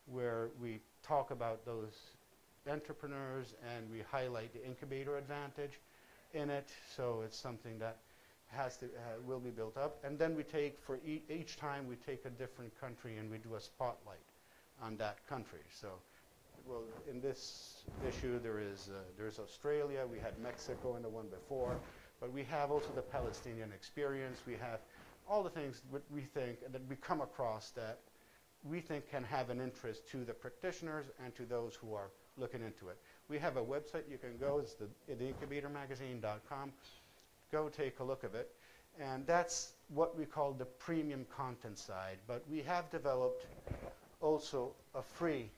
where we talk about those entrepreneurs and we highlight the incubator advantage in it. So it's something that will be built up. And then we take, for each time, we take a different country and we do a spotlight on that country. So, well, in this issue, there's Australia, we had Mexico in the one before, but we have also the Palestinian experience. We have all the things that we think, that we come across that we think can have an interest to the practitioners and to those who are looking into it. We have a website you can go, it's the incubatormagazine.com. Go take a look at it. And that's what we call the premium content side. But we have developed also a free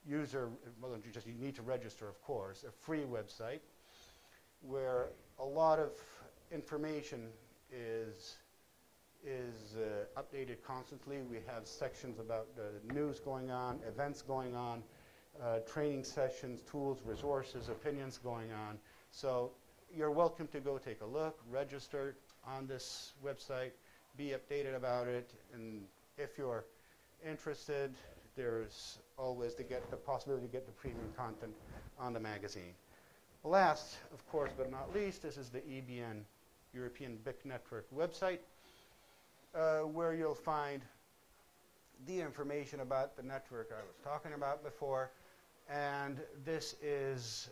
user, well, you need to register, of course, a free website where a lot of information is updated constantly. We have sections about the news going on, events going on, training sessions, tools, resources, opinions going on. So you're welcome to go take a look, register on this website, be updated about it, and if you're interested, there's always the possibility to get the premium content on the magazine. Last, of course, but not least, this is the EBN, European BIC Network website, where you'll find the information about the network I was talking about before. And this is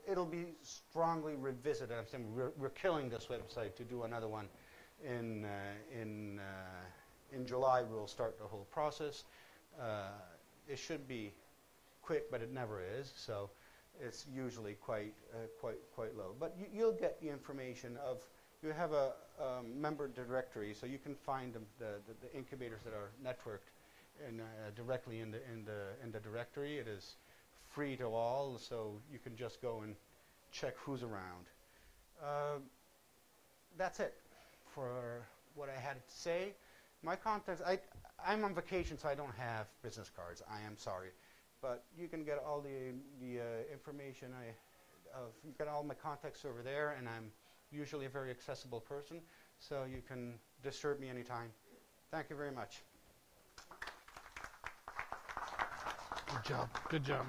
it'll be strongly revisited. I'm saying we're killing this website to do another one in July. We'll start the whole process. It should be quick, but it never is. So it's usually quite low. But you'll get the information of. You have a member directory, so you can find the incubators that are networked and directly in the directory. It is free to all, so you can just go and check who's around. That's it for what I had to say. My contacts, I'm on vacation, so I don't have business cards. I am sorry. But you can get all the information. You get all my contacts over there, and I'm usually a very accessible person, so you can disturb me anytime. Thank you very much. Good job. Good job.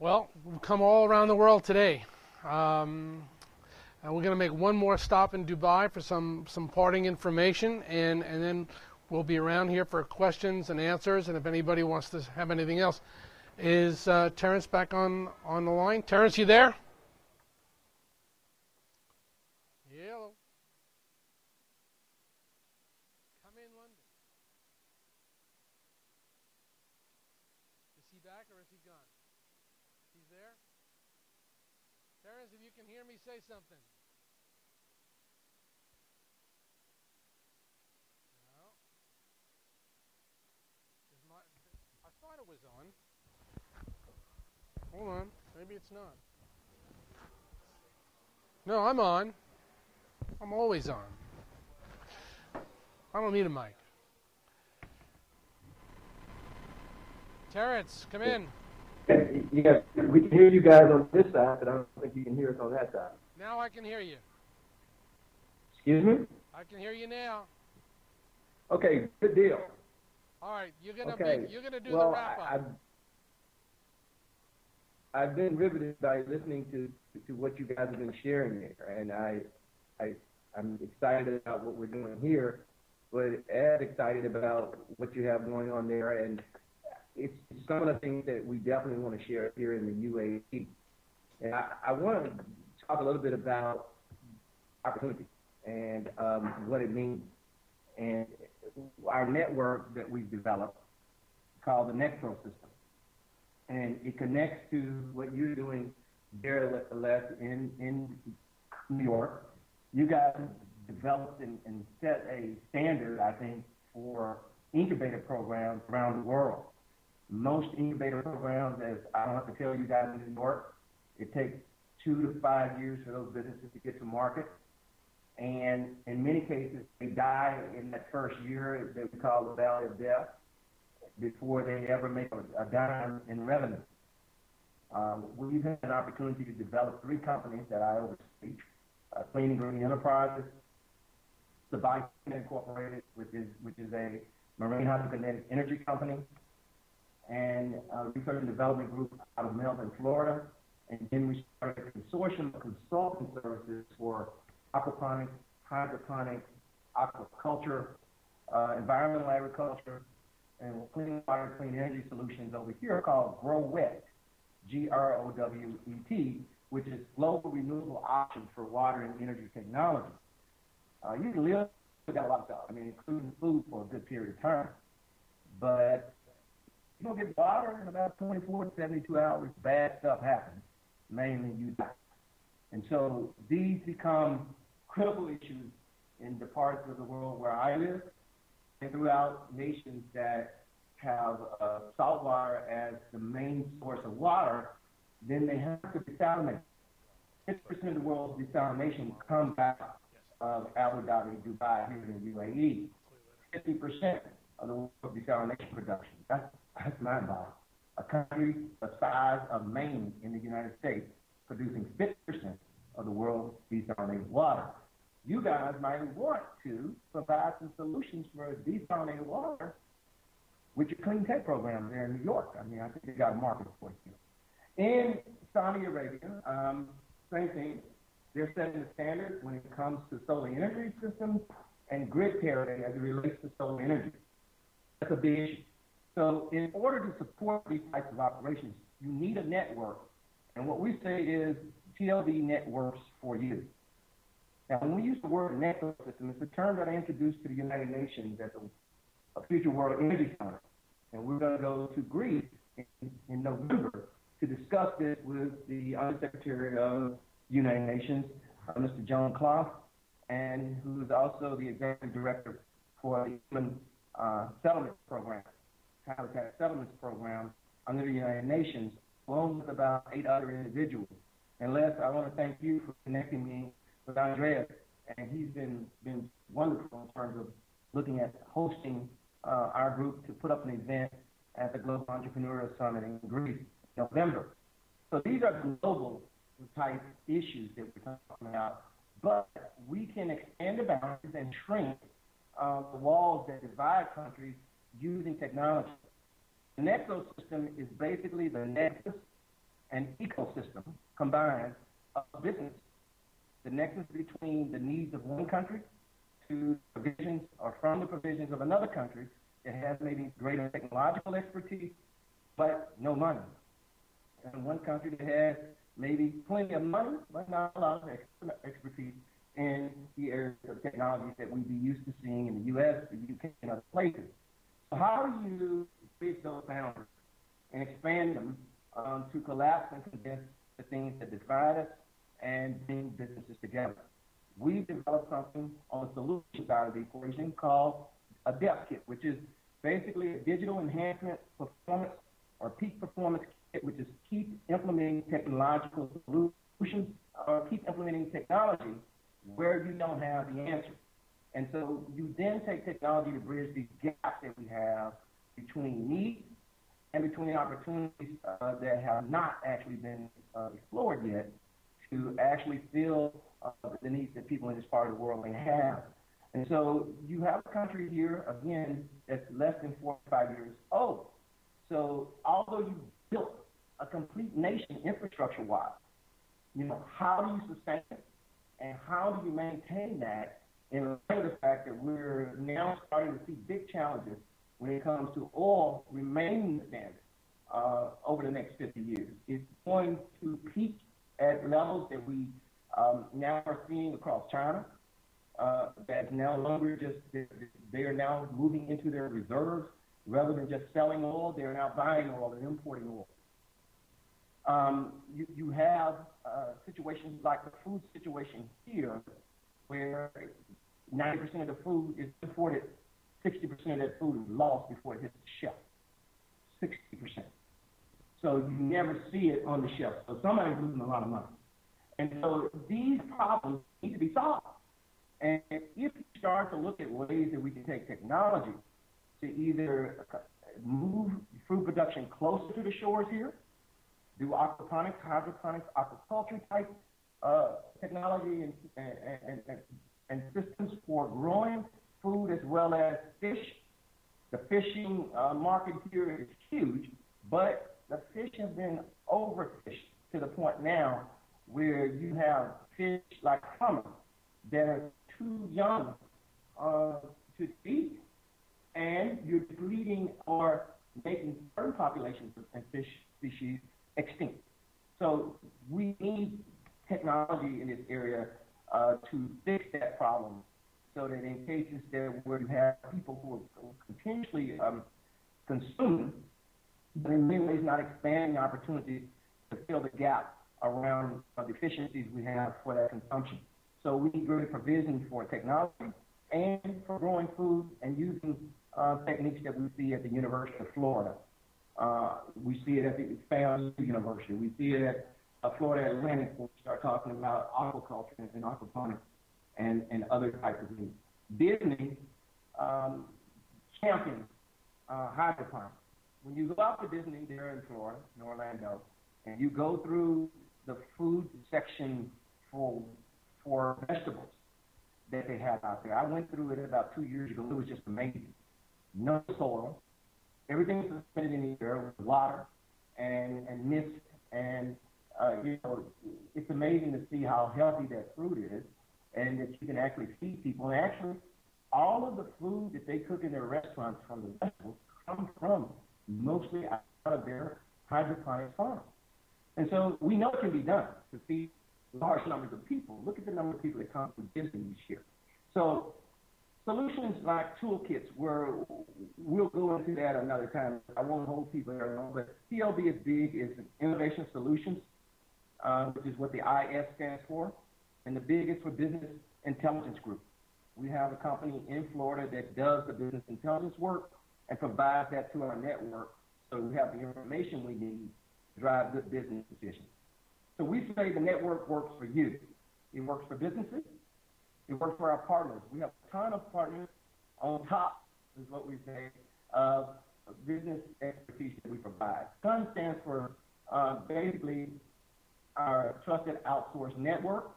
Well, we've come all around the world today. And we're going to make one more stop in Dubai for some parting information, and then we'll be around here for questions and answers, and if anybody wants to have anything else. Is Terence back on the line? Terence, you there? Hello. Come in, London. Is he back or is he gone? He's there? Terence, if you can hear me, say something. No. I thought it was on. Hold on. Maybe it's not. No, I'm on. I'm always on. I don't need a mic. Terence, come in. Yes, we can hear you guys on this side, but I don't think you can hear us on that side. Now I can hear you. Excuse me? I can hear you now. Okay, good deal. All right, you're gonna do well, the wrap up. I've been riveted by listening to what you guys have been sharing there, and I'm excited about what we're doing here, but as excited about what you have going on there, and it's some of the things that we definitely want to share here in the UAE. And I want to talk a little bit about opportunity and what it means. And our network that we've developed called the Nextro system. And it connects to what you're doing there, Les, in New York. You guys developed and set a standard, I think, for incubator programs around the world. Most incubator programs, as I don't have to tell you guys in New York, it takes 2 to 5 years for those businesses to get to market. And in many cases, they die in that first year that we call the valley of death before they ever make a dime in revenue. We've had an opportunity to develop 3 companies that I oversee: Clean and Green Enterprises, Savine Incorporated, which is a marine hydrokinetic energy company, and a research and development group out of Melbourne, Florida. And then we started a consortium of consulting services for aquaponics, hydroponics, aquaculture, environmental agriculture, and clean water, clean energy solutions over here called GrowWet, GROWET, which is global renewable options for water and energy technology. You can live without a lot of stuff, including food for a good period of time. But you don't get water in about 24 to 72 hours, bad stuff happens, mainly you die. And so these become critical issues in the parts of the world where I live and throughout nations that have salt water as the main source of water. Then they have to desalinate. 50% of the world's desalination comes out of Abu Dhabi, Dubai, here in the UAE. 50% of the world's desalination production. That's mind-boggling. A country the size of Maine in the United States producing 50% of the world's desalinated water. You guys might want to provide some solutions for desalinated water with your clean tech program there in New York. I think you got a market for you. In Saudi Arabia, same thing. They're setting the standard when it comes to solar energy systems and grid parity as it relates to solar energy. That's a big issue. So in order to support these types of operations, you need a network. And what we say is TLB networks for you. Now, when we use the word network system, it's a term that I introduced to the United Nations at a Future World Energy Summit. And we're going to go to Greece in November to discuss this with the Undersecretary of the United Nations, Mr. John Clough, and who is also the Executive Director for the Human Settlement Program, Habitat Settlements Program under the United Nations, along with about 8 other individuals. And Les, I want to thank you for connecting me with Andreas, and he's been wonderful in terms of looking at hosting our group to put up an event at the Global Entrepreneurial Summit in Greece in November. So these are global type issues that we're talking about, but we can expand the boundaries and shrink the walls that divide countries using technology. The Nexus system is basically the nexus and ecosystem combined of business. The nexus between the needs of one country to provisions or from the provisions of another country that has maybe greater technological expertise, but no money. And one country that has maybe plenty of money, but not a lot of expertise in the areas of technologies that we'd be used to seeing in the U.S., the U.K., and other places. So how do you bridge those boundaries and expand them to collapse and condense the things that divide us and bring businesses together? We've developed something on the solution side of the equation called a DEP kit, which is basically a digital enhancement performance or peak performance kit, which is keep implementing technological solutions or keep implementing technology where you don't have the answer. And so you then take technology to bridge these gaps that we have between needs and between opportunities that have not actually been explored yet to actually fill the needs that people in this part of the world may have. And so you have a country here, again, that's less than 4 or 5 years old. So although you built a complete nation infrastructure-wise, how do you sustain it? And how do you maintain that in light of the fact that we're now starting to see big challenges when it comes to oil remaining the standard over the next 50 years? It's going to peak at levels that we now are seeing across China. That no longer they are now moving into their reserves rather than just selling oil. They're now buying oil and importing oil. You have situations like the food situation here, where 90% of the food is imported, 60% of that food is lost before it hits the shelf. 60%. So you never see it on the shelf. So somebody's losing a lot of money. And so these problems need to be solved. And if you start to look at ways that we can take technology to either move fruit production closer to the shores here, do aquaponics, hydroponics, aquaculture type technology and systems for growing food as well as fish. The fishing market here is huge, but the fish has been overfished to the point now where you have fish like salmon that are too young to eat, and you're depleting or making certain populations of fish species extinct. So we need technology in this area to fix that problem, so that in cases that where you have people who are continuously consuming, but in many ways not expanding opportunities to fill the gap around the deficiencies we have for that consumption. So we need greater provision for technology and for growing food and using techniques that we see at the University of Florida. We see it at the FAMU University. We see it at Florida Atlantic, when we start talking about aquaculture and aquaponics and other types of things. Disney champions hydroponics. When you go out to Disney there in Florida, in Orlando, and you go through the food section for vegetables that they have out there. I went through it about 2 years ago. It was just amazing. No soil. Everything is suspended in the air with water and mist. And, it's amazing to see how healthy that fruit is and that you can actually feed people. And actually, all of the food that they cook in their restaurants from the vegetables come from mostly out of their hydroponic farms. And so we know it can be done to feed large numbers of people. Look at the number of people that come to Disney each year. So solutions like toolkits, where we'll go into that another time. I won't hold people there long, but TLB is big, is Innovation Solutions, which is what the IS stands for, and the big is for Business Intelligence Group. We have a company in Florida that does the business intelligence work and provides that to our network, so we have the information we need to drive good business decisions. So we say the network works for you. It works for businesses. It works for our partners. We have a ton of partners on top, is what we say, of business expertise that we provide. TON stands for basically our trusted outsource network,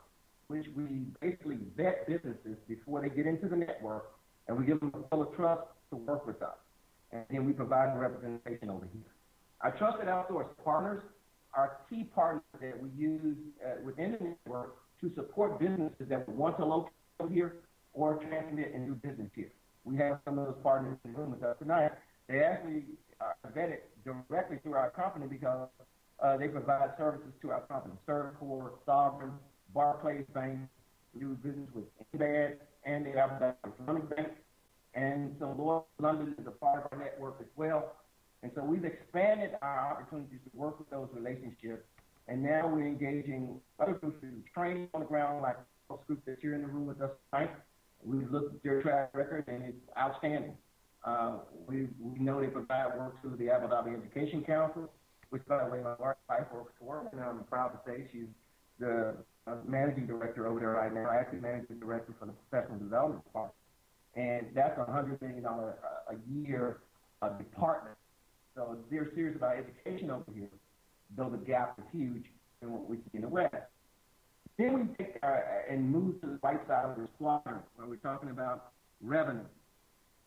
which we basically vet businesses before they get into the network, and we give them a bill of trust to work with us. And then we provide the representation over here. Our trusted outsource partners are key partners that we use within the network to support businesses that want to locate here or transmit and do business here. We have some of those partners in the room with us tonight. They actually are vetted directly through our company because they provide services to our company. Servcorp, Sovereign, Barclays Bank. We do business with Inbad and the Islamic Bank. And so Lloyd's London is a part of our network as well. And so we've expanded our opportunities to work with those relationships. And now we're engaging other groups to training on the ground, like those groups that's here in the room with us tonight. We've looked at their track record, and it's outstanding. We know they provide work through the Abu Dhabi Education Council, which, by the way, my wife works for, and I'm proud to say she's the managing director over there right now, actually managing director for the professional development part. And that's $100 million a year department. So they're serious about education over here, though the gap is huge than what we see in the West. Then we take and move to the right side of the quadrant, where we're talking about revenue.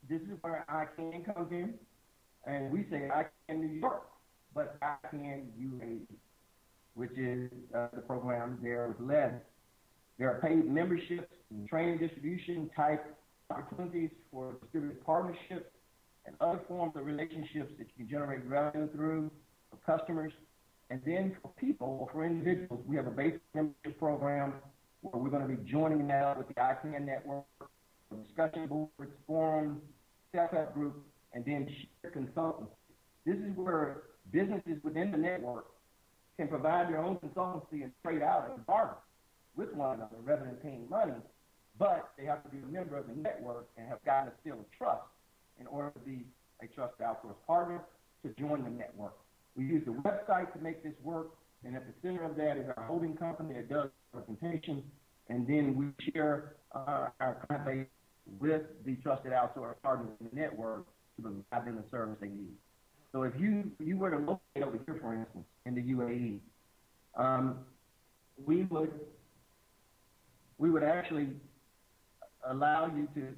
This is where iCAN comes in, and we say iCAN New York, but iCAN UAE, which is the program there with Les. There are paid memberships and training distribution type opportunities for distributed partnerships and other forms of relationships that you can generate revenue through for customers. And then for people, or for individuals, we have a basic membership program where we're going to be joining now with the iCAN network, discussion boards, forums, self-help groups, and then shared consultancy. This is where businesses within the network can provide their own consultancy and trade out and barter with one another rather than paying money, but they have to be a member of the network and have gotten a seal of trust in order to be a trusted outsource partner to join the network. We use the website to make this work, And at the center of that is our holding company that does representation, and then we share our client base with the trusted outsourced partners in the network to provide them the service they need. So if you were to locate over here, for instance, in the UAE, we would actually allow you to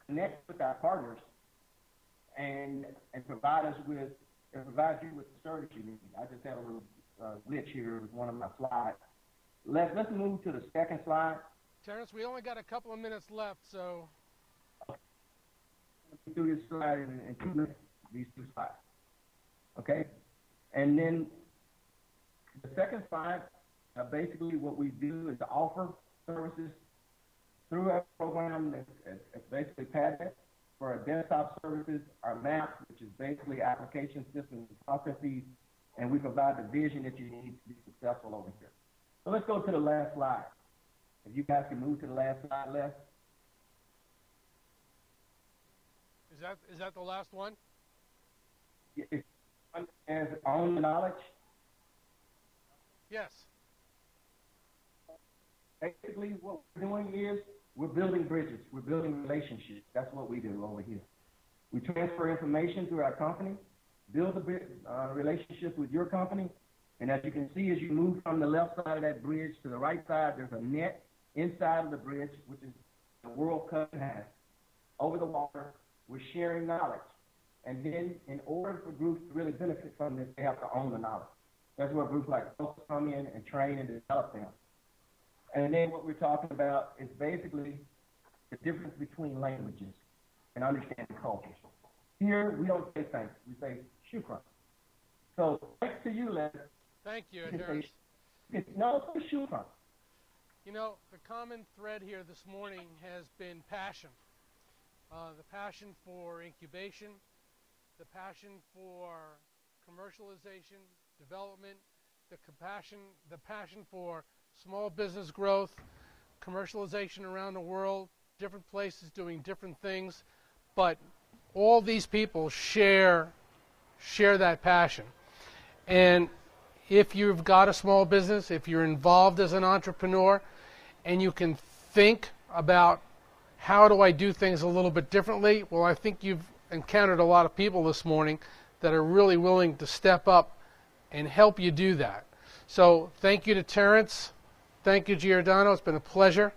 connect with our partners and provide you with the service you need. I just had a little glitch here with one of my slides. Let's move to the second slide. Terence, we only got a couple of minutes left, so. Let me do this slide in 2 minutes, these 2 slides. Okay? And then the second slide, basically what we do is to offer services through our program that's basically patented for our desktop services, our maps, which is basically application systems and processes, and we provide the vision that you need to be successful over here. So let's go to the last slide. If you guys can move to the last slide, Les. Is that the last one? It's as own knowledge. Yes. Basically, what we're doing is we're building bridges. We're building relationships. That's what we do over here. We transfer information through our company, build a relationship with your company, and as you can see, as you move from the left side of that bridge to the right side, there's a net inside of the bridge, which is the world cut in half. Over the water, we're sharing knowledge. And then in order for groups to really benefit from this, they have to own the knowledge. That's where groups like Focus come in and train and develop them. And then what we're talking about is basically the difference between languages and understanding cultures. Here, we don't say thanks. We say shukran. So thanks to you, Les. Thank you, Terence. No, it's shukran. You know, the common thread here this morning has been passion. The passion for incubation, the passion for commercialization, development, the passion for small business growth, commercialization around the world, different places doing different things, but all these people share that passion. And if you've got a small business, if you're involved as an entrepreneur, and you can think about how do I do things a little bit differently, well, I think you've encountered a lot of people this morning that are really willing to step up and help you do that. So thank you to Terence. Thank you, Giordano. It's been a pleasure.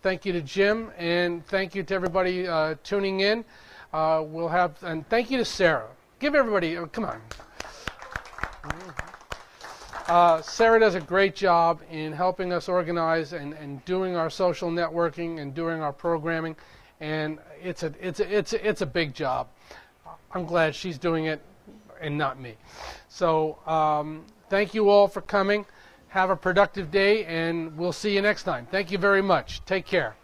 Thank you to Jim, and thank you to everybody tuning in. And thank you to Sarah. Give everybody, come on. Sarah does a great job in helping us organize and doing our social networking and doing our programming, and it's a big job. I'm glad she's doing it and not me. So thank you all for coming. Have a productive day, and we'll see you next time. Thank you very much. Take care.